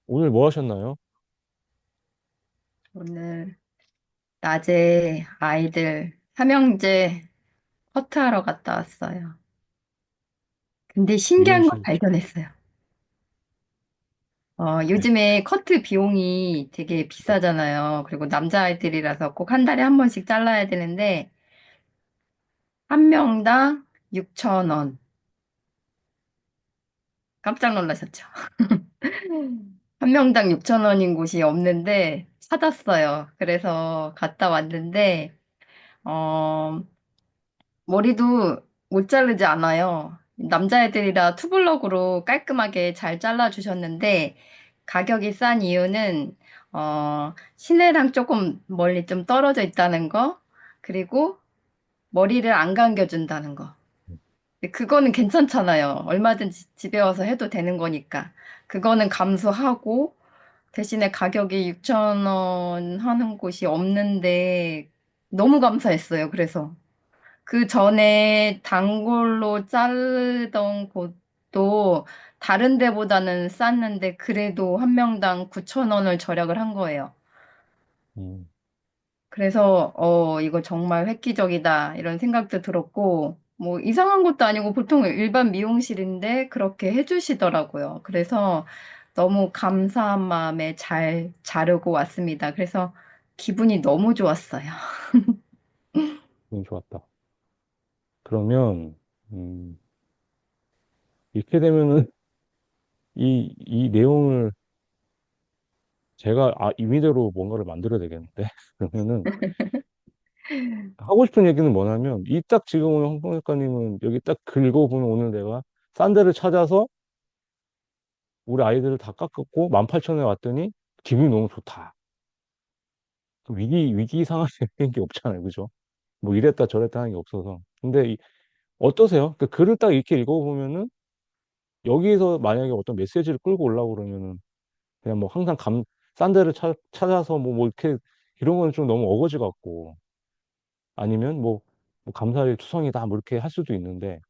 오늘 뭐 하셨나요? 오늘 낮에 아이들 삼형제 커트하러 갔다 왔어요. 근데 신기한 걸 미용실, 발견했어요. 요즘에 커트 비용이 되게 비싸잖아요. 그리고 남자아이들이라서 꼭 한 달에 한 번씩 잘라야 되는데, 한 명당 6천 원. 깜짝 놀라셨죠? 한 명당 6천 원인 곳이 없는데 찾았어요. 그래서 갔다 왔는데, 어, 머리도 못 자르지 않아요. 남자애들이라 투블럭으로 깔끔하게 잘 잘라주셨는데, 가격이 싼 이유는, 시내랑 조금 멀리 좀 떨어져 있다는 거, 그리고 머리를 안 감겨준다는 거. 근데 그거는 괜찮잖아요. 얼마든지 집에 와서 해도 되는 거니까. 그거는 감수하고, 대신에 가격이 6천 원 하는 곳이 없는데, 너무 감사했어요. 그래서. 그 전에 단골로 자르던 곳도 다른 데보다는 쌌는데 그래도 한 명당 9천 원을 절약을 한 거예요. 음, 그래서 이거 정말 획기적이다 이런 생각도 들었고 뭐 이상한 것도 아니고 보통 일반 미용실인데 그렇게 해주시더라고요. 그래서 너무 감사한 마음에 잘 자르고 왔습니다. 그래서 기분이 너무 좋았어요. 너무 좋았다. 그러면, 음, 이렇게 되면은 이 내용을 제가 임의대로 뭔가를 만들어야 되겠는데? 그러면은 하고 싶은 얘기는 뭐냐면 이 딱 지금 오늘 홍콩 작가님은 여기 딱 긁어보면 오늘 내가 싼 데를 찾아서 우리 아이들을 다 깎았고 18,000원에 왔더니 기분이 너무 좋다. 그 위기 상황이 되는 게 없잖아요. 그죠? 뭐 이랬다 저랬다 하는 게 없어서. 근데 어떠세요? 그 글을 딱 이렇게 읽어보면은 여기에서 만약에 어떤 메시지를 끌고 오려고 그러면은 그냥 뭐 항상 싼 데를 찾아서 뭐 이렇게 이런 건 좀 너무 어거지 같고 아니면 뭐 감사의 투성이다 뭐 이렇게 할 수도 있는데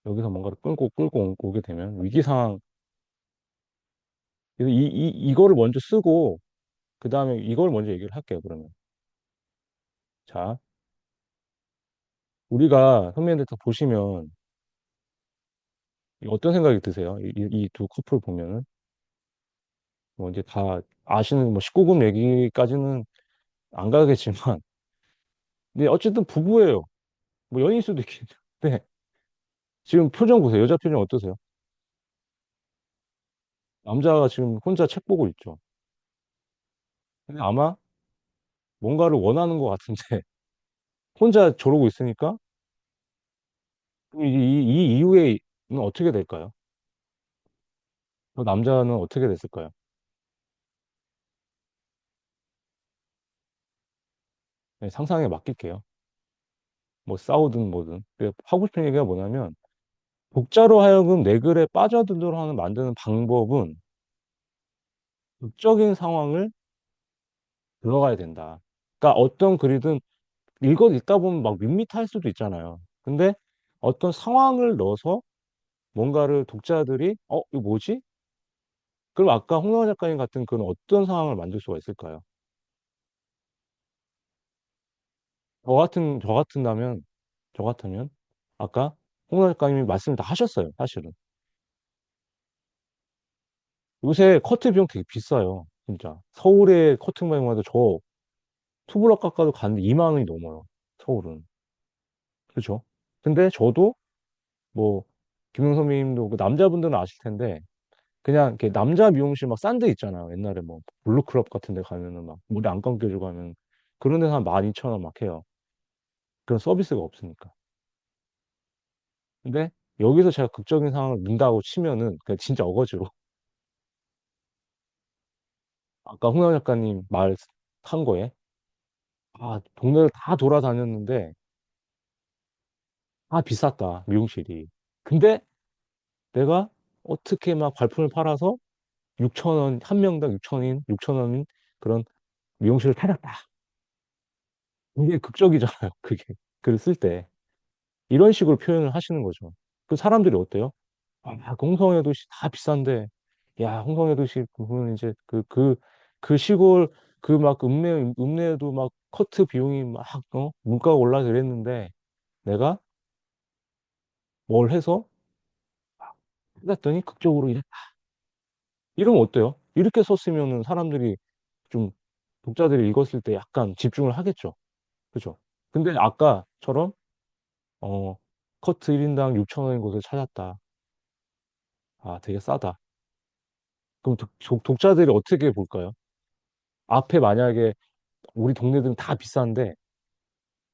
여기서 뭔가를 끌고 오게 되면 위기 상황 그래서 이거를 먼저 쓰고 그 다음에 이걸 먼저 얘기를 할게요. 그러면 자 우리가 선배님들 다 보시면 어떤 생각이 드세요? 이 두 커플 보면은 뭐 이제 다 아시는 뭐 19금 얘기까지는 안 가겠지만 근데 어쨌든 부부예요. 뭐 연인일 수도 있겠죠. 근데 지금 표정 보세요. 여자 표정 어떠세요? 남자가 지금 혼자 책 보고 있죠. 근데 아마 뭔가를 원하는 것 같은데 혼자 저러고 있으니까 그럼 이 이후에는 어떻게 될까요? 그 남자는 어떻게 됐을까요? 네, 상상에 맡길게요. 뭐 싸우든 뭐든. 하고 싶은 얘기가 뭐냐면 독자로 하여금 내 글에 빠져들도록 하는 만드는 방법은 극적인 상황을 들어가야 된다. 그러니까 어떤 글이든 읽다 보면 막 밋밋할 수도 있잖아요. 근데 어떤 상황을 넣어서 뭔가를 독자들이 이거 뭐지? 그럼 아까 홍명화 작가님 같은 그런 어떤 상황을 만들 수가 있을까요? 저 같으면 아까 홍명화 작가님이 말씀을 다 하셨어요. 사실은 요새 커트 비용 되게 비싸요. 진짜 서울에 커트만 해도 저 투블럭 깎아도 가는데 2만 원이 넘어요. 서울은. 그렇죠? 근데 저도 뭐 김용 선배님도 그 남자분들은 아실 텐데 그냥 이렇게 남자 미용실 막 싼 데 있잖아요. 옛날에 뭐 블루클럽 같은 데 가면은 막 머리 안 감겨주고 하면 그런 데서 한 12,000원 막 해요. 그런 서비스가 없으니까. 근데 여기서 제가 극적인 상황을 넣는다고 치면은 그냥 진짜 어거지로 아까 홍영 작가님 말 한 거에 동네를 다 돌아다녔는데 비쌌다 미용실이. 근데 내가 어떻게 막 발품을 팔아서 6,000원 한 명당 6,000원인 그런 미용실을 찾았다. 이게 극적이잖아요. 그게 글을 쓸 때. 이런 식으로 표현을 하시는 거죠. 그 사람들이 어때요? 공성에도 다 비싼데 야, 홍성애도 씨 보면 이제 그 시골 그 막 읍내에도 막 커트 비용이 막, 물가가 올라 그랬는데 내가 뭘 해서 했더니 극적으로 이래. 이러면 어때요? 이렇게 썼으면은 사람들이 좀 독자들이 읽었을 때 약간 집중을 하겠죠. 그죠? 근데 아까처럼 어, 커트 1인당 6천 원인 곳을 찾았다. 아, 되게 싸다. 그럼 독자들이 어떻게 볼까요? 앞에 만약에 우리 동네들은 다 비싼데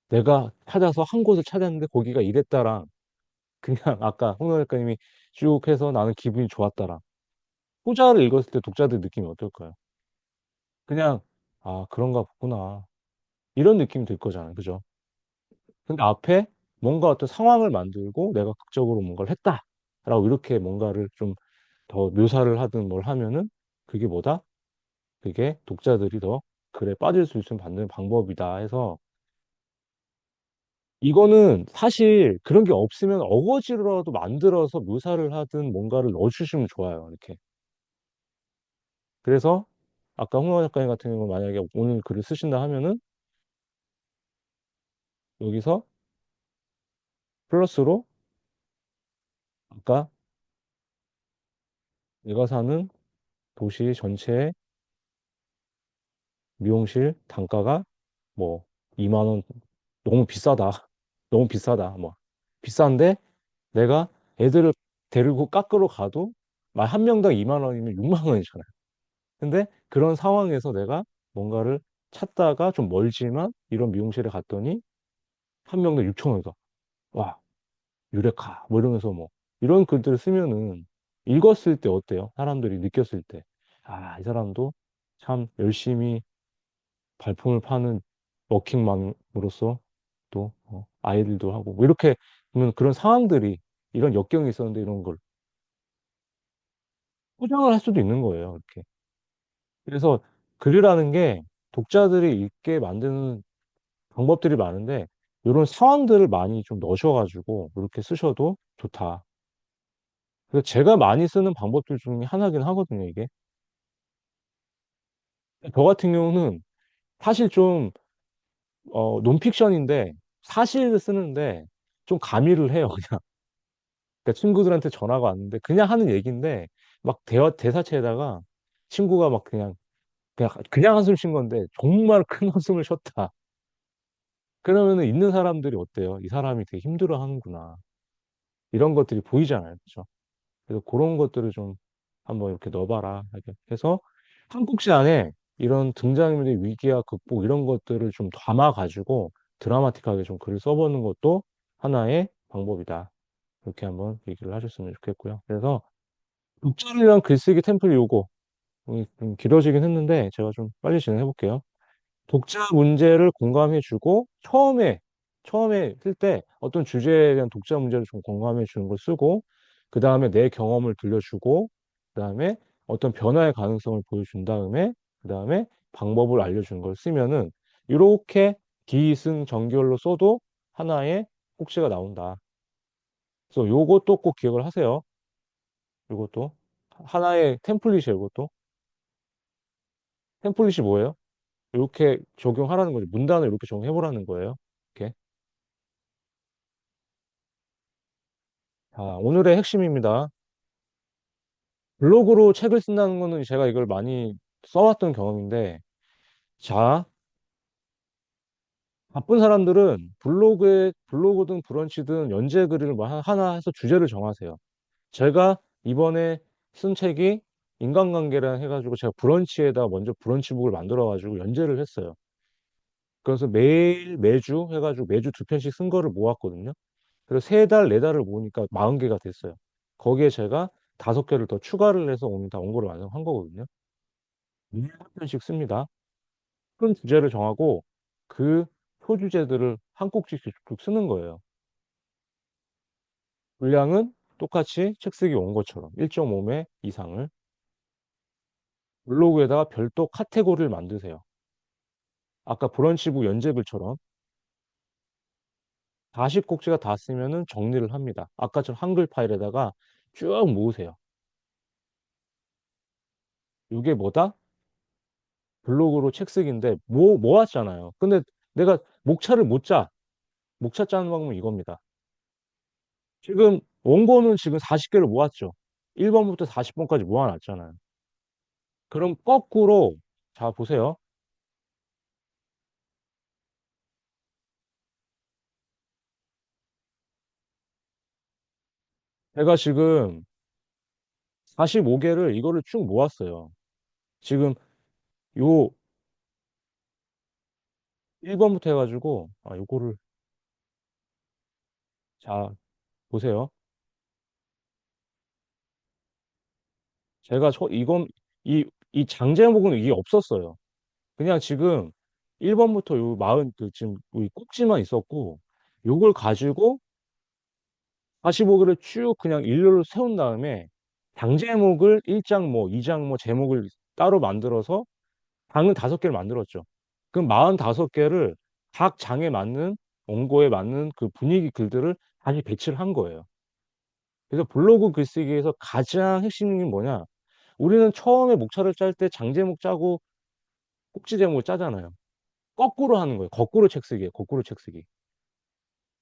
내가 찾아서 한 곳을 찾았는데 거기가 이랬다랑 그냥 아까 홍정 작가님이 쭉 해서 나는 기분이 좋았다랑 후자를 읽었을 때 독자들 느낌이 어떨까요? 그냥 아, 그런가 보구나. 이런 느낌이 들 거잖아요. 그죠? 근데 앞에 뭔가 어떤 상황을 만들고 내가 극적으로 뭔가를 했다라고 이렇게 뭔가를 좀 더 묘사를 하든 뭘 하면은 그게 뭐다? 그게 독자들이 더 글에 빠질 수 있는 받는 방법이다 해서 이거는 사실 그런 게 없으면 어거지로라도 만들어서 묘사를 하든 뭔가를 넣어주시면 좋아요. 이렇게. 그래서 아까 홍명화 작가님 같은 경우는 만약에 오늘 글을 쓰신다 하면은 여기서 플러스로 아까 내가 사는 도시 전체의 미용실 단가가 뭐 2만 원 너무 비싸다. 너무 비싸다. 뭐 비싼데 내가 애들을 데리고 깎으러 가도 한 명당 2만 원이면 6만 원이잖아요. 근데 그런 상황에서 내가 뭔가를 찾다가 좀 멀지만 이런 미용실에 갔더니 한 명당 6천 원이다. 와, 유레카 뭐 이러면서 뭐 이런 글들을 쓰면은 읽었을 때 어때요? 사람들이 느꼈을 때. 아, 이 사람도 참 열심히 발품을 파는 워킹맘으로서 또 아이들도 하고 뭐 이렇게 보면 그런 상황들이 이런 역경이 있었는데 이런 걸 포장을 할 수도 있는 거예요. 이렇게. 그래서 글이라는 게 독자들이 읽게 만드는 방법들이 많은데 이런 상황들을 많이 좀 넣으셔가지고 이렇게 쓰셔도 좋다. 그래서 제가 많이 쓰는 방법들 중에 하나긴 하거든요, 이게. 저 같은 경우는 사실 좀 논픽션인데 사실을 쓰는데 좀 가미를 해요. 그러니까 친구들한테 전화가 왔는데 그냥 하는 얘기인데 막 대사체에다가 친구가 막 그냥 한숨 쉰 건데 정말 큰 한숨을 쉬었다. 그러면은 있는 사람들이 어때요? 이 사람이 되게 힘들어 하는구나. 이런 것들이 보이잖아요. 그렇죠? 그래서 그런 것들을 좀 한번 이렇게 넣어봐라. 이렇게 해서 한 꼭지 안에 이런 등장인물의 위기와 극복 이런 것들을 좀 담아가지고 드라마틱하게 좀 글을 써보는 것도 하나의 방법이다. 이렇게 한번 얘기를 하셨으면 좋겠고요. 그래서 독자를 위한 글쓰기 템플 요거 좀 길어지긴 했는데 제가 좀 빨리 진행해 볼게요. 독자 문제를 공감해주고 처음에 쓸 때 어떤 주제에 대한 독자 문제를 좀 공감해 주는 걸 쓰고 그 다음에 내 경험을 들려주고 그 다음에 어떤 변화의 가능성을 보여준 다음에 그 다음에 방법을 알려주는 걸 쓰면은 이렇게 기승전결로 써도 하나의 꼭지가 나온다. 그래서 요것도 꼭 기억을 하세요. 요것도 하나의 템플릿이에요. 이것도 템플릿이 뭐예요? 이렇게 적용하라는 거죠. 문단을 이렇게 적용해보라는 거예요. 이렇게. 자, 오늘의 핵심입니다. 블로그로 책을 쓴다는 거는 제가 이걸 많이 써왔던 경험인데, 자, 바쁜 사람들은 블로그든 브런치든 연재 글을 뭐 하나 해서 주제를 정하세요. 제가 이번에 쓴 책이 인간관계라 해가지고 제가 브런치에다 먼저 브런치북을 만들어가지고 연재를 했어요. 그래서 매주 해가지고 매주 두 편씩 쓴 거를 모았거든요. 그래서 세 달, 네 달을 모으니까 40개가 됐어요. 거기에 제가 5개를 더 추가를 해서 오늘 다 원고를 완성한 거거든요. 매일 한 편씩 씁니다. 큰 주제를 정하고 그 소주제들을 한 꼭지씩 쭉 쓰는 거예요. 분량은 똑같이 책 쓰기 원고처럼 1.5매 이상을 블로그에다가 별도 카테고리를 만드세요. 아까 브런치북 연재글처럼 40꼭지가 다 쓰면은 정리를 합니다. 아까처럼 한글 파일에다가 쭉 모으세요. 이게 뭐다? 블로그로 책 쓰기인데, 모았잖아요. 근데 내가 목차를 못 짜. 목차 짜는 방법은 이겁니다. 지금 원고는 지금 40개를 모았죠. 1번부터 40번까지 모아놨잖아요. 그럼 거꾸로, 자, 보세요. 제가 지금 45개를 이거를 쭉 모았어요. 지금 요 1번부터 해가지고, 요거를, 자, 보세요. 제가 이 장제목은 이게 없었어요. 그냥 지금 1번부터 요 지금 이 꼭지만 있었고, 요걸 가지고 45개를 쭉 그냥 일렬로 세운 다음에 장제목을 1장 뭐 2장 뭐 제목을 따로 만들어서 장을 5개를 만들었죠. 그럼 45개를 각 장에 맞는 원고에 맞는 그 분위기 글들을 다시 배치를 한 거예요. 그래서 블로그 글쓰기에서 가장 핵심이 뭐냐? 우리는 처음에 목차를 짤 때 장제목 짜고 꼭지 제목을 짜잖아요. 거꾸로 하는 거예요. 거꾸로 책 쓰기예요. 거꾸로 책 쓰기.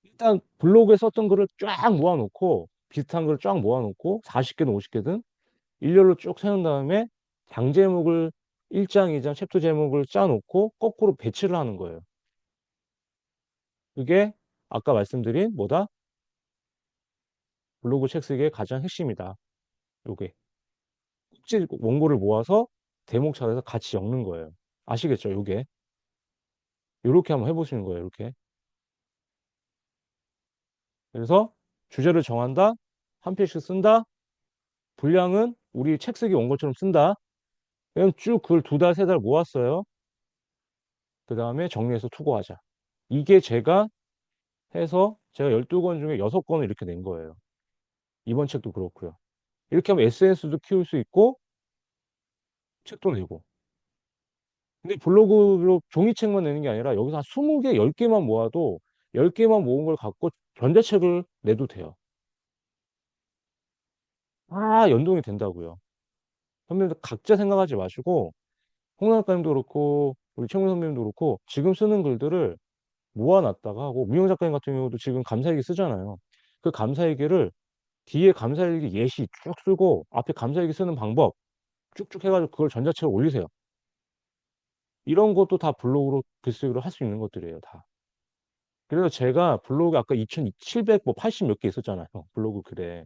일단 블로그에 썼던 글을 쫙 모아놓고 비슷한 글을 쫙 모아놓고 40개든 50개든 일렬로 쭉 세운 다음에 장 제목을 1장, 2장 챕터 제목을 짜놓고 거꾸로 배치를 하는 거예요. 그게 아까 말씀드린 뭐다? 블로그 책 쓰기의 가장 핵심이다. 요게 꼭지 원고를 모아서 대목 차례에서 같이 엮는 거예요. 아시겠죠? 요게 요렇게 한번 해보시는 거예요. 이렇게. 그래서 주제를 정한다. 한 페이지씩 쓴다. 분량은 우리 책 쓰기 원고처럼 쓴다. 그냥 쭉 그걸 2달, 3달 모았어요. 그 다음에 정리해서 투고하자. 이게 제가 해서 제가 12권 중에 6권을 이렇게 낸 거예요. 이번 책도 그렇고요. 이렇게 하면 SNS도 키울 수 있고 책도 내고. 근데 블로그로 종이책만 내는 게 아니라 여기서 한 20개, 10개만 모아도 10개만 모은 걸 갖고 전자책을 내도 돼요. 다 연동이 된다고요. 선배님들 각자 생각하지 마시고 홍락가님도 그렇고 우리 최문 선배님도 그렇고 지금 쓰는 글들을 모아놨다가 하고 무용 작가님 같은 경우도 지금 감사일기 쓰잖아요. 그 감사일기를 뒤에 감사일기 예시 쭉 쓰고 앞에 감사일기 쓰는 방법 쭉쭉 해가지고 그걸 전자책으로 올리세요. 이런 것도 다 블로그로 글쓰기로 할 수 있는 것들이에요, 다. 그래서 제가 블로그 아까 2700, 뭐 80 몇 개 있었잖아요. 블로그 글에.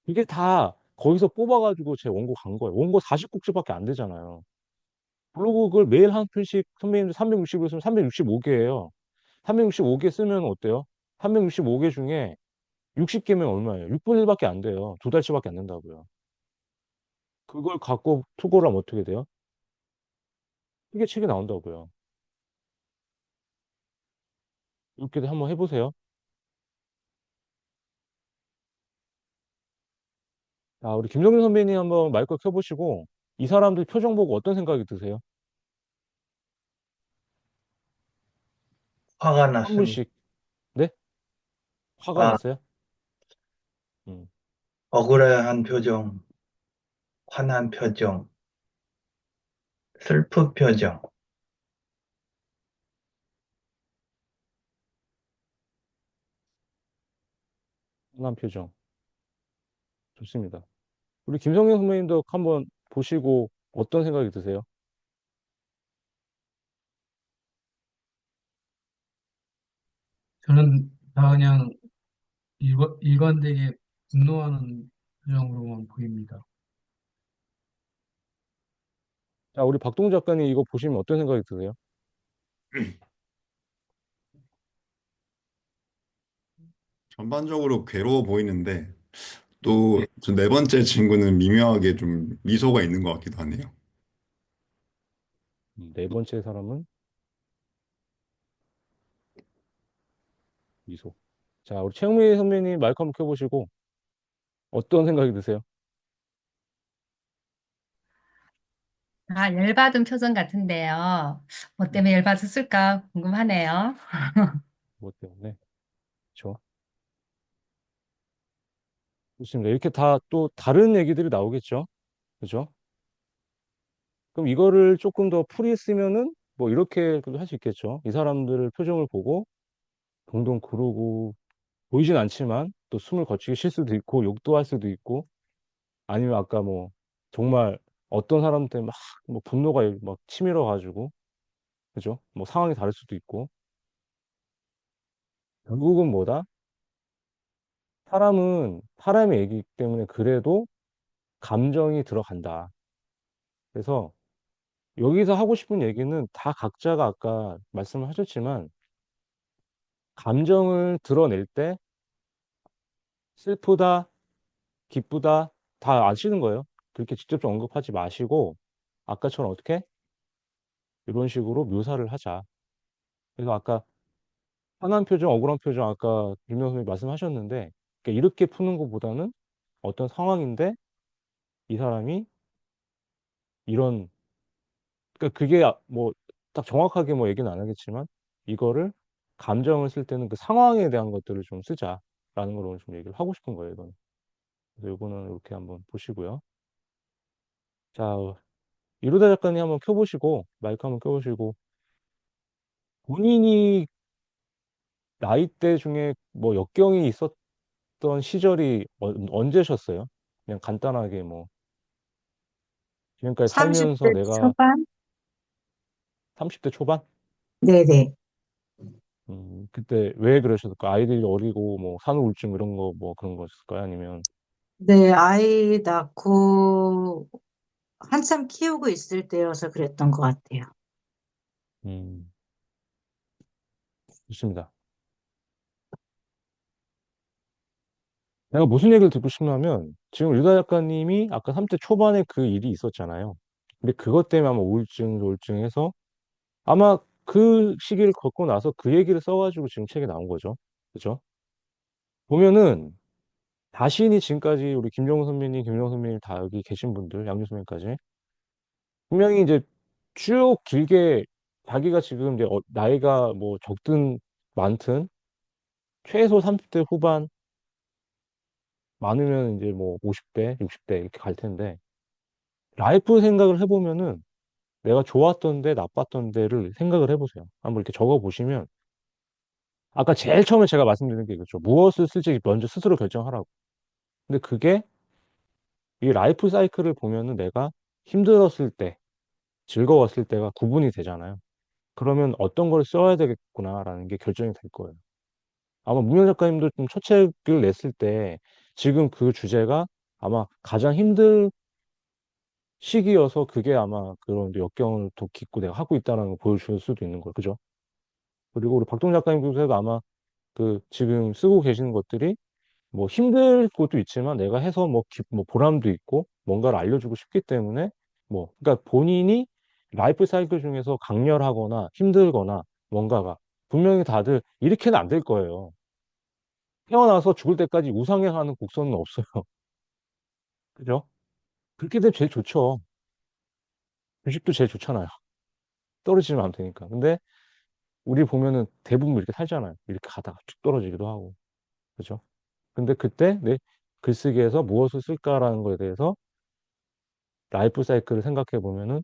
이게 다 거기서 뽑아가지고 제 원고 간 거예요. 원고 40국지밖에 안 되잖아요. 블로그 글 매일 한 편씩 선배님들 360을 쓰면 365개예요. 365개 쓰면 어때요? 365개 중에 60개면 얼마예요? 6분의 1밖에 안 돼요. 2달치밖에 안 된다고요. 그걸 갖고 투고를 하면 어떻게 돼요? 이게 책이 나온다고요. 이렇게도 한번 해보세요. 자, 우리 김정민 선배님 한번 마이크 켜보시고 이 사람들 표정 보고 어떤 생각이 드세요? 화가 한 났습니다. 분씩. 네? 화가 아, 났어요? 음, 억울해한 표정, 화난 표정, 슬픈 표정. 환한 표정. 좋습니다. 우리 김성현 선배님도 한번 보시고 어떤 생각이 드세요? 저는 다 그냥 일관되게 분노하는 표정으로만 보입니다. 자, 우리 박동 작가님 이거 보시면 어떤 생각이 드세요? 전반적으로 괴로워 보이는데 또 저 네 번째 친구는 미묘하게 좀 미소가 있는 것 같기도 하네요. 네 번째 사람은 미소. 자, 우리 최영미 선배님 마이크 한번 켜보시고 어떤 생각이 드세요? 아, 열받은 표정 같은데요. 뭐 음, 때문에 열받았을까 궁금하네요. 뭐 때문에? 그렇죠. 좋습니다. 이렇게 다 또 다른 얘기들이 나오겠죠? 그죠? 그럼 이거를 조금 더 풀이 쓰면은 뭐 이렇게 할 수 있겠죠. 이 사람들 표정을 보고 동동 구르고 보이진 않지만 또 숨을 거치기 싫을 수도 있고 욕도 할 수도 있고 아니면 아까 뭐 정말 어떤 사람한테 막 뭐 분노가 막 치밀어 가지고 그죠? 뭐 상황이 다를 수도 있고 결국은 뭐다? 사람은 사람의 얘기이기 때문에 그래도 감정이 들어간다. 그래서 여기서 하고 싶은 얘기는 다 각자가 아까 말씀을 하셨지만 감정을 드러낼 때 슬프다, 기쁘다 다 아시는 거예요. 그렇게 직접적 언급하지 마시고 아까처럼 어떻게 이런 식으로 묘사를 하자. 그래서 아까 화난 표정, 억울한 표정 아까 김명 선생님 말씀하셨는데 그러니까 이렇게 푸는 것보다는 어떤 상황인데 이 사람이 이런 그러니까 그게 뭐 딱 정확하게 뭐 얘기는 안 하겠지만 이거를 감정을 쓸 때는 그 상황에 대한 것들을 좀 쓰자라는 걸 오늘 좀 얘기를 하고 싶은 거예요, 이건. 그래서 이거는 이렇게 한번 보시고요. 자, 이루다 작가님 한번 켜보시고 마이크 한번 켜보시고 본인이 나이대 중에 뭐 역경이 있었던 시절이 언제셨어요? 그냥 간단하게 뭐 지금까지 살면서 30대 내가 초반? 30대 초반? 네네. 그때 왜 그러셨을까? 아이들이 어리고 뭐 산후우울증 이런 거 뭐 그런 거였을까요? 아니면 네, 아이 낳고 한참 키우고 있을 때여서 그랬던 것 같아요. 음, 좋습니다. 내가 무슨 얘기를 듣고 싶냐면 지금 유다 작가님이 아까 30대 초반에 그 일이 있었잖아요. 근데 그것 때문에 아마 우울증 해서 아마 그 시기를 겪고 나서 그 얘기를 써가지고 지금 책에 나온 거죠. 그죠? 보면은 자신이 지금까지 우리 김정우 선배님, 김정우 선배님 다 여기 계신 분들, 양주 선배님까지 분명히 이제 쭉 길게 자기가 지금 이제 나이가 뭐 적든 많든 최소 30대 후반 많으면 이제 뭐 50대, 60대 이렇게 갈 텐데 라이프 생각을 해보면은 내가 좋았던 데, 나빴던 데를 생각을 해보세요. 한번 이렇게 적어 보시면 아까 제일 처음에 제가 말씀드린 게 이거죠. 무엇을 쓸지 먼저 스스로 결정하라고. 근데 그게 이 라이프 사이클을 보면은 내가 힘들었을 때, 즐거웠을 때가 구분이 되잖아요. 그러면 어떤 걸 써야 되겠구나라는 게 결정이 될 거예요. 아마 문명 작가님도 좀 첫 책을 냈을 때 지금 그 주제가 아마 가장 힘든 시기여서 그게 아마 그런 역경을 더 깊고 내가 하고 있다는 걸 보여줄 수도 있는 거예요. 그죠? 그리고 우리 박동 작가님께서도 아마 그 지금 쓰고 계시는 것들이 뭐 힘들 것도 있지만 내가 해서 뭐 보람도 있고 뭔가를 알려주고 싶기 때문에 뭐 그러니까 본인이 라이프 사이클 중에서 강렬하거나 힘들거나 뭔가가 분명히 다들 이렇게는 안 될 거예요. 태어나서 죽을 때까지 우상향하는 곡선은 없어요. 그죠? 그렇게 되면 제일 좋죠. 주식도 제일 좋잖아요. 떨어지면 안 되니까. 근데 우리 보면은 대부분 이렇게 살잖아요. 이렇게 가다가 쭉 떨어지기도 하고. 그죠? 근데 그때 내 글쓰기에서 무엇을 쓸까라는 거에 대해서 라이프 사이클을 생각해 보면은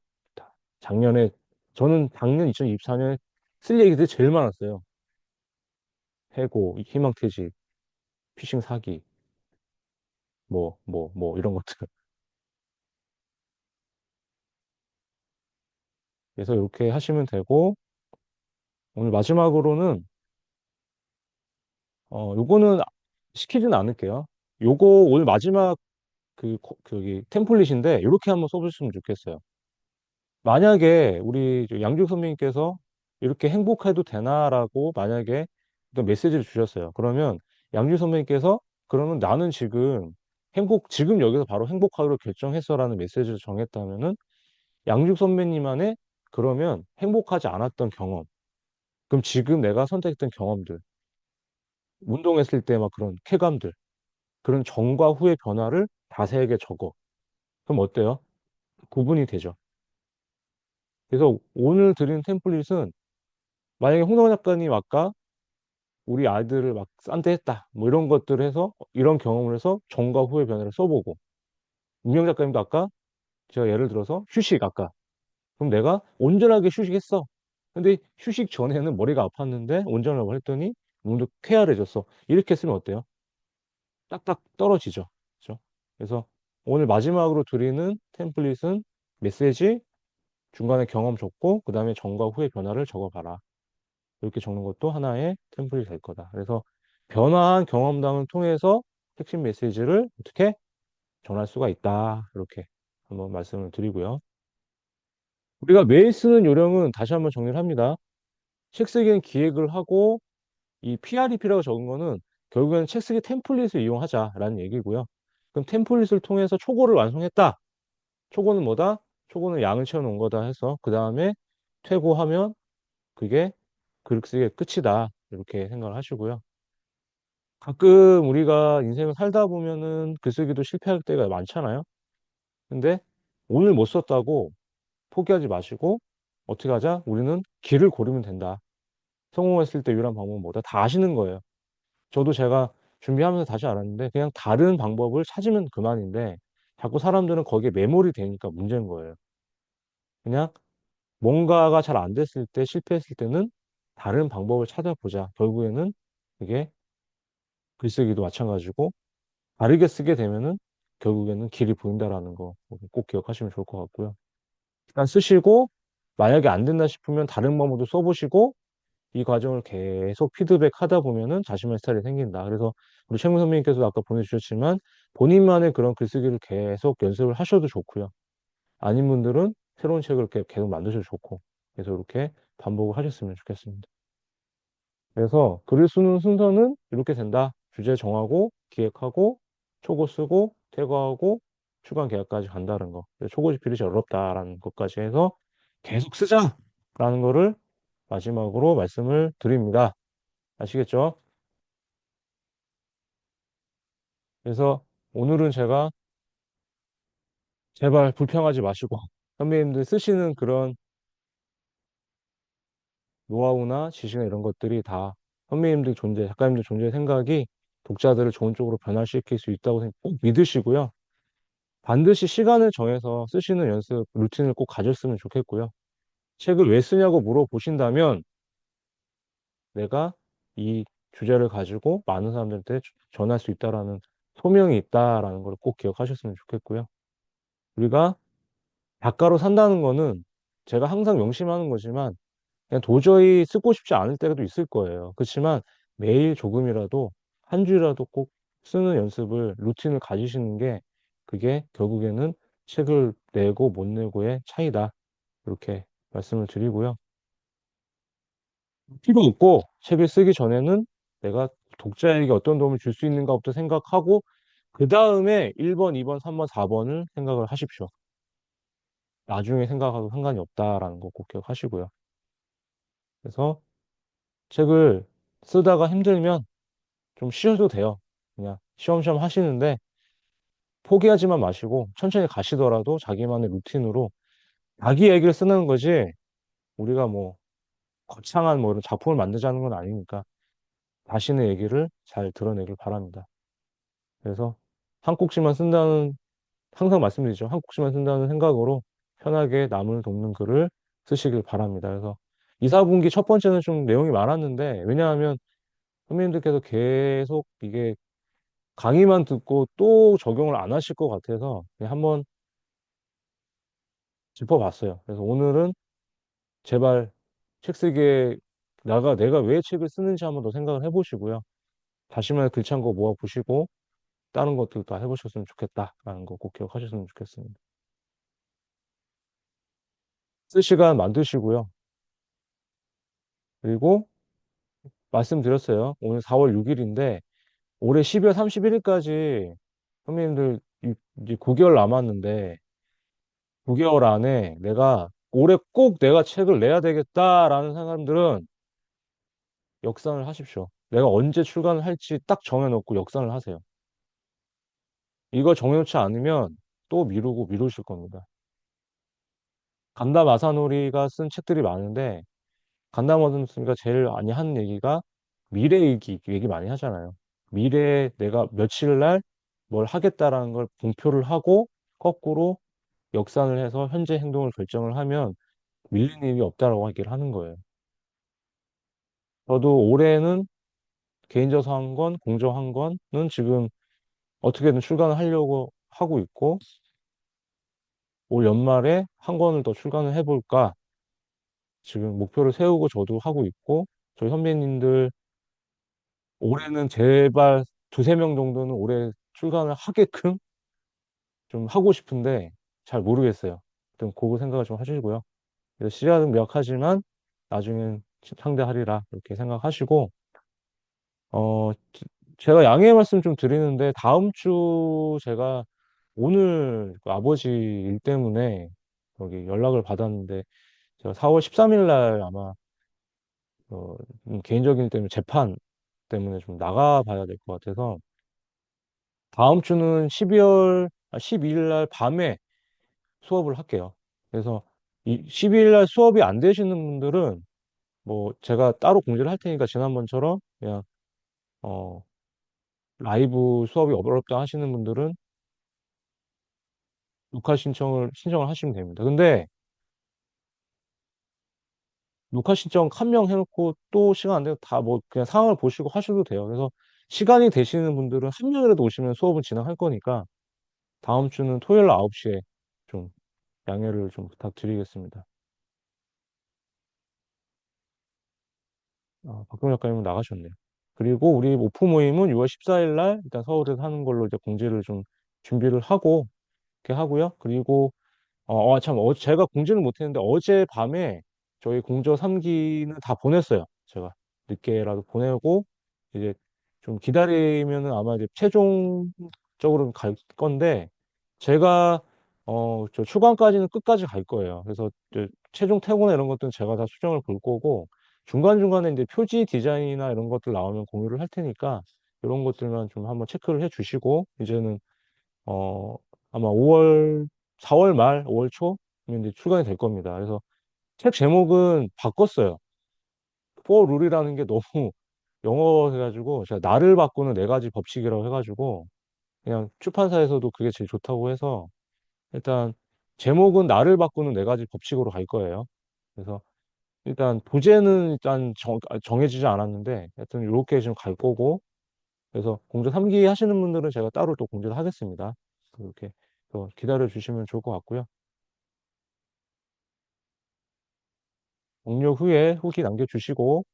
작년에 저는 작년 2024년에 쓸 얘기들이 제일 많았어요. 해고, 희망퇴직, 피싱 사기, 뭐 이런 것들. 그래서 이렇게 하시면 되고 오늘 마지막으로는 요거는 시키지는 않을게요. 요거 오늘 마지막 여기 템플릿인데 이렇게 한번 써보셨으면 좋겠어요. 만약에 우리 양juk 선배님께서 이렇게 행복해도 되나라고 만약에 어떤 메시지를 주셨어요. 그러면 양juk 선배님께서 그러면 나는 지금 지금 여기서 바로 행복하기로 결정했어라는 메시지를 정했다면은 양juk 선배님만의 그러면 행복하지 않았던 경험, 그럼 지금 내가 선택했던 경험들, 운동했을 때 막 그런 쾌감들, 그런 전과 후의 변화를 자세하게 적어. 그럼 어때요? 구분이 되죠. 그래서 오늘 드린 템플릿은 만약에 홍덕 작가님 아까 우리 아이들을 막 싼데 했다 뭐 이런 것들을 해서 이런 경험을 해서 전과 후의 변화를 써보고 문경 작가님도 아까 제가 예를 들어서 휴식 아까 그럼 내가 온전하게 휴식했어. 근데 휴식 전에는 머리가 아팠는데 온전하고 했더니 몸도 쾌활해졌어. 이렇게 쓰면 어때요? 딱딱 떨어지죠. 그죠? 그래서 오늘 마지막으로 드리는 템플릿은 메시지, 중간에 경험 적고, 그 다음에 전과 후의 변화를 적어봐라. 이렇게 적는 것도 하나의 템플릿이 될 거다. 그래서 변화한 경험담을 통해서 핵심 메시지를 어떻게 전할 수가 있다. 이렇게 한번 말씀을 드리고요. 우리가 매일 쓰는 요령은 다시 한번 정리를 합니다. 책 쓰기는 기획을 하고, 이 PREP라고 적은 거는 결국에는 책 쓰기 템플릿을 이용하자라는 얘기고요. 그럼 템플릿을 통해서 초고를 완성했다. 초고는 뭐다? 초고는 양을 채워놓은 거다 해서 그 다음에 퇴고하면 그게 글쓰기의 끝이다. 이렇게 생각을 하시고요. 가끔 우리가 인생을 살다 보면은 글쓰기도 실패할 때가 많잖아요. 근데 오늘 못 썼다고 포기하지 마시고 어떻게 하자? 우리는 길을 고르면 된다. 성공했을 때 유일한 방법은 뭐다? 다 아시는 거예요. 저도 제가 준비하면서 다시 알았는데 그냥 다른 방법을 찾으면 그만인데 자꾸 사람들은 거기에 매몰이 되니까 문제인 거예요. 그냥 뭔가가 잘 안 됐을 때, 실패했을 때는 다른 방법을 찾아보자. 결국에는 이게 글쓰기도 마찬가지고 다르게 쓰게 되면은 결국에는 길이 보인다라는 거 꼭 기억하시면 좋을 것 같고요. 일단 쓰시고 만약에 안 된다 싶으면 다른 방법도 써보시고 이 과정을 계속 피드백 하다 보면은 자신만의 스타일이 생긴다. 그래서 우리 최무 선배님께서 아까 보내주셨지만 본인만의 그런 글쓰기를 계속 연습을 하셔도 좋고요. 아닌 분들은 새로운 책을 이렇게 계속 만드셔도 좋고. 그래서 이렇게 반복을 하셨으면 좋겠습니다. 그래서 글을 쓰는 순서는 이렇게 된다. 주제 정하고, 기획하고, 초고 쓰고, 퇴거하고, 출간 계약까지 간다는 거. 그래서 초고 집필이 제일 어렵다라는 것까지 해서 계속 쓰자라는 거를 마지막으로 말씀을 드립니다. 아시겠죠? 그래서 오늘은 제가 제발 불평하지 마시고 선배님들 쓰시는 그런 노하우나 지식이나 이런 것들이 다 선배님들 존재, 작가님들 존재 생각이 독자들을 좋은 쪽으로 변화시킬 수 있다고 꼭 믿으시고요. 반드시 시간을 정해서 쓰시는 연습 루틴을 꼭 가졌으면 좋겠고요. 책을 왜 쓰냐고 물어보신다면 내가 이 주제를 가지고 많은 사람들한테 전할 수 있다라는 소명이 있다라는 걸 꼭 기억하셨으면 좋겠고요. 우리가 작가로 산다는 거는 제가 항상 명심하는 거지만 그냥 도저히 쓰고 싶지 않을 때도 있을 거예요. 그렇지만 매일 조금이라도 한 주라도 꼭 쓰는 연습을 루틴을 가지시는 게 그게 결국에는 책을 내고 못 내고의 차이다. 이렇게 말씀을 드리고요. 필요 없고 책을 쓰기 전에는 내가 독자에게 어떤 도움을 줄 수 있는가부터 생각하고 그 다음에 1번, 2번, 3번, 4번을 생각을 하십시오. 나중에 생각하고 상관이 없다라는 거 꼭 기억하시고요. 그래서 책을 쓰다가 힘들면 좀 쉬어도 돼요. 그냥 쉬엄쉬엄 하시는데 포기하지만 마시고 천천히 가시더라도 자기만의 루틴으로 자기 얘기를 쓰는 거지 우리가 뭐 거창한 뭐 이런 작품을 만들자는 건 아니니까 자신의 얘기를 잘 드러내길 바랍니다. 그래서 한 꼭지만 쓴다는 항상 말씀드리죠. 한 꼭지만 쓴다는 생각으로 편하게 남을 돕는 글을 쓰시길 바랍니다. 그래서 2, 4분기 첫 번째는 좀 내용이 많았는데 왜냐하면 선배님들께서 계속 이게 강의만 듣고 또 적용을 안 하실 것 같아서 그냥 한번 짚어봤어요. 그래서 오늘은 제발 책 쓰기에 내가 왜 책을 쓰는지 한번 더 생각을 해보시고요. 자신만의 글창고 모아보시고 다른 것들 다 해보셨으면 좋겠다라는 거 꼭 기억하셨으면 좋겠습니다. 쓸 시간 만드시고요. 그리고 말씀드렸어요. 오늘 4월 6일인데 올해 12월 31일까지 선배님들 이제 9개월 남았는데 9개월 안에 올해 꼭 내가 책을 내야 되겠다라는 사람들은 역산을 하십시오. 내가 언제 출간을 할지 딱 정해놓고 역산을 하세요. 이거 정해놓지 않으면 또 미루고 미루실 겁니다. 간담 아사노리가 쓴 책들이 많은데 간담 아사노리가 제일 많이 하는 얘기가 미래 얘기 많이 하잖아요. 미래에 내가 며칠 날 뭘 하겠다라는 걸 공표를 하고 거꾸로 역산을 해서 현재 행동을 결정을 하면 밀리는 일이 없다라고 얘기를 하는 거예요. 저도 올해는 개인져서 한 건, 공저 한 건은 지금 어떻게든 출간을 하려고 하고 있고, 올 연말에 한 권을 더 출간을 해볼까, 지금 목표를 세우고 저도 하고 있고, 저희 선배님들 올해는 제발 두세 명 정도는 올해 출간을 하게끔 좀 하고 싶은데 잘 모르겠어요. 좀 그거 생각을 좀 하시고요. 그래서 시작은 미약하지만 나중엔 상대하리라 이렇게 생각하시고, 제가 양해의 말씀 좀 드리는데 다음 주 제가 오늘 그 아버지 일 때문에 여기 연락을 받았는데 제가 4월 13일 날 아마 어, 개인적인 일 때문에 재판 때문에 좀 나가봐야 될 것 같아서 다음 주는 12일 날 밤에 수업을 할게요. 그래서 이 12일 날 수업이 안 되시는 분들은 뭐 제가 따로 공지를 할 테니까 지난번처럼 그냥 어, 라이브 수업이 어렵다 하시는 분들은 녹화 신청을 하시면 됩니다. 근데 녹화 신청 한 명 해놓고 또 시간 안 되면 다 뭐 그냥 상황을 보시고 하셔도 돼요. 그래서 시간이 되시는 분들은 한 명이라도 오시면 수업은 진행할 거니까 다음 주는 토요일 9시에 좀 양해를 좀 부탁드리겠습니다. 아, 박경 작가님은 나가셨네요. 그리고 우리 오프 모임은 6월 14일 날 일단 서울에서 하는 걸로 이제 공지를 좀 준비를 하고 이렇게 하고요. 그리고 참, 제가 공지를 못했는데 어젯밤에 저희 공저 3기는 다 보냈어요. 제가 늦게라도 보내고 이제 좀 기다리면은 아마 이제 최종적으로는 갈 건데 제가 저 추간까지는 끝까지 갈 거예요. 그래서 이제 최종 태고나 이런 것들은 제가 다 수정을 볼 거고 중간중간에 이제 표지 디자인이나 이런 것들 나오면 공유를 할 테니까 이런 것들만 좀 한번 체크를 해 주시고 이제는 어, 아마 4월 말, 5월 초면 이제 출간이 될 겁니다. 그래서 책 제목은 바꿨어요. For Rule이라는 게 너무 영어 해가지고 제가 나를 바꾸는 네 가지 법칙이라고 해가지고 그냥 출판사에서도 그게 제일 좋다고 해서 일단 제목은 나를 바꾸는 네 가지 법칙으로 갈 거예요. 그래서 일단 부제는 일단 정해지지 않았는데 하여튼 이렇게 지금 갈 거고 그래서 공제 3기 하시는 분들은 제가 따로 또 공지를 하겠습니다. 그렇게 또 기다려 주시면 좋을 것 같고요. 종료 후에 후기 남겨주시고,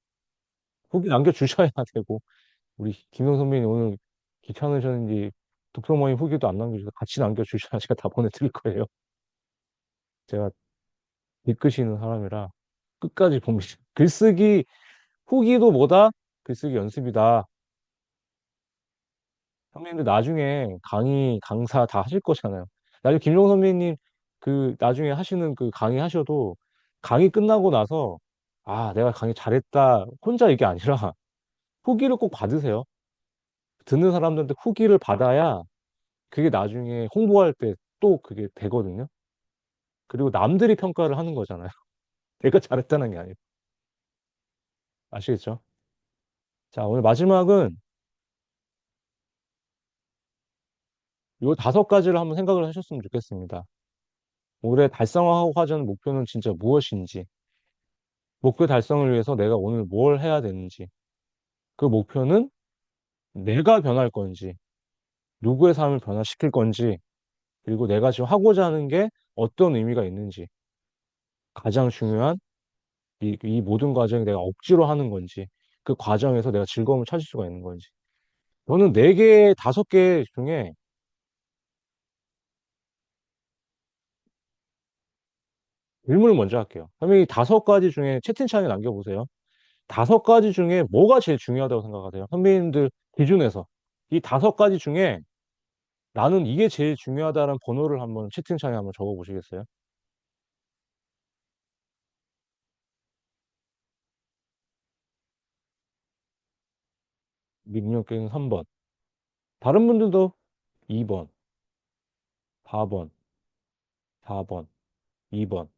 후기 남겨주셔야 되고, 우리 김용 선배님 오늘 귀찮으셨는지 독서 모임 후기도 안 남겨주셔서 같이 남겨주셔야 제가 다 보내드릴 거예요. 제가 읽으시는 사람이라 끝까지 봅니다. 글쓰기 후기도 뭐다? 글쓰기 연습이다. 선배님들 나중에 강의, 강사 다 하실 거잖아요. 나중에 김용 선배님 그 나중에 하시는 그 강의 하셔도 강의 끝나고 나서 아, 내가 강의 잘했다. 혼자 이게 아니라 후기를 꼭 받으세요. 듣는 사람들한테 후기를 받아야 그게 나중에 홍보할 때 또 그게 되거든요. 그리고 남들이 평가를 하는 거잖아요. 내가 잘했다는 게 아니고. 아시겠죠? 자, 오늘 마지막은 요 5가지를 한번 생각을 하셨으면 좋겠습니다. 올해 달성하고 하자는 목표는 진짜 무엇인지, 목표 달성을 위해서 내가 오늘 뭘 해야 되는지, 그 목표는 내가 변할 건지, 누구의 삶을 변화시킬 건지, 그리고 내가 지금 하고자 하는 게 어떤 의미가 있는지, 가장 중요한 이 모든 과정이 내가 억지로 하는 건지, 그 과정에서 내가 즐거움을 찾을 수가 있는 건지. 저는 4개, 5개 중에 질문을 먼저 할게요. 그러면 이 5가지 중에 채팅창에 남겨보세요. 5가지 중에 뭐가 제일 중요하다고 생각하세요? 선배님들 기준에서. 이 5가지 중에 나는 이게 제일 중요하다는 번호를 한번 채팅창에 한번 적어보시겠어요? 민혁경는 3번. 다른 분들도 2번, 4번, 4번, 2번.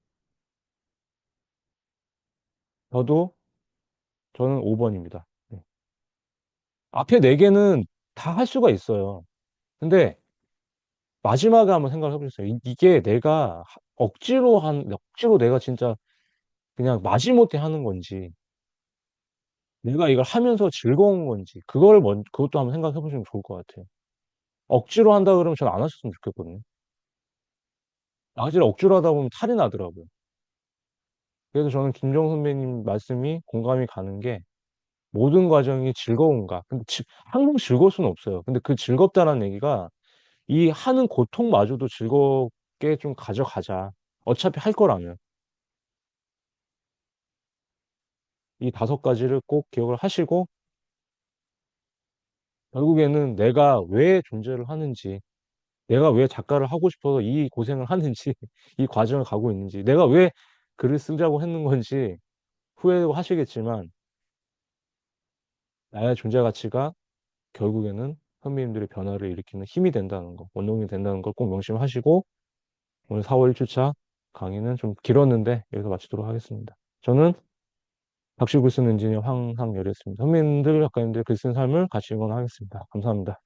저는 5번입니다. 앞에 4개는 다 할 수가 있어요. 근데 마지막에 한번 생각을 해보셨어요. 이게 억지로 내가 진짜 그냥 마지못해 하는 건지, 내가 이걸 하면서 즐거운 건지, 그것도 한번 생각해 보시면 좋을 것 같아요. 억지로 한다 그러면 전 안 하셨으면 좋겠거든요. 악질 억지로 하다 보면 탈이 나더라고요. 그래서 저는 김정 선배님 말씀이 공감이 가는 게 모든 과정이 즐거운가. 근데 항상 즐거울 수는 없어요. 근데 그 즐겁다는 얘기가 이 하는 고통마저도 즐겁게 좀 가져가자. 어차피 할 거라면. 이 5가지를 꼭 기억을 하시고 결국에는 내가 왜 존재를 하는지, 내가 왜 작가를 하고 싶어서 이 고생을 하는지, 이 과정을 가고 있는지, 내가 왜 글을 쓰자고 했는 건지 후회도 하시겠지만 나의 존재 가치가 결국에는 선배님들의 변화를 일으키는 힘이 된다는 거, 원동력이 된다는 걸 꼭 명심하시고 오늘 4월 1주차 강의는 좀 길었는데 여기서 마치도록 하겠습니다. 저는 박시구 쓰는 엔지니어 황상열이었습니다. 선배님들, 작가님들 글 쓴 삶을 같이 응원하겠습니다. 감사합니다.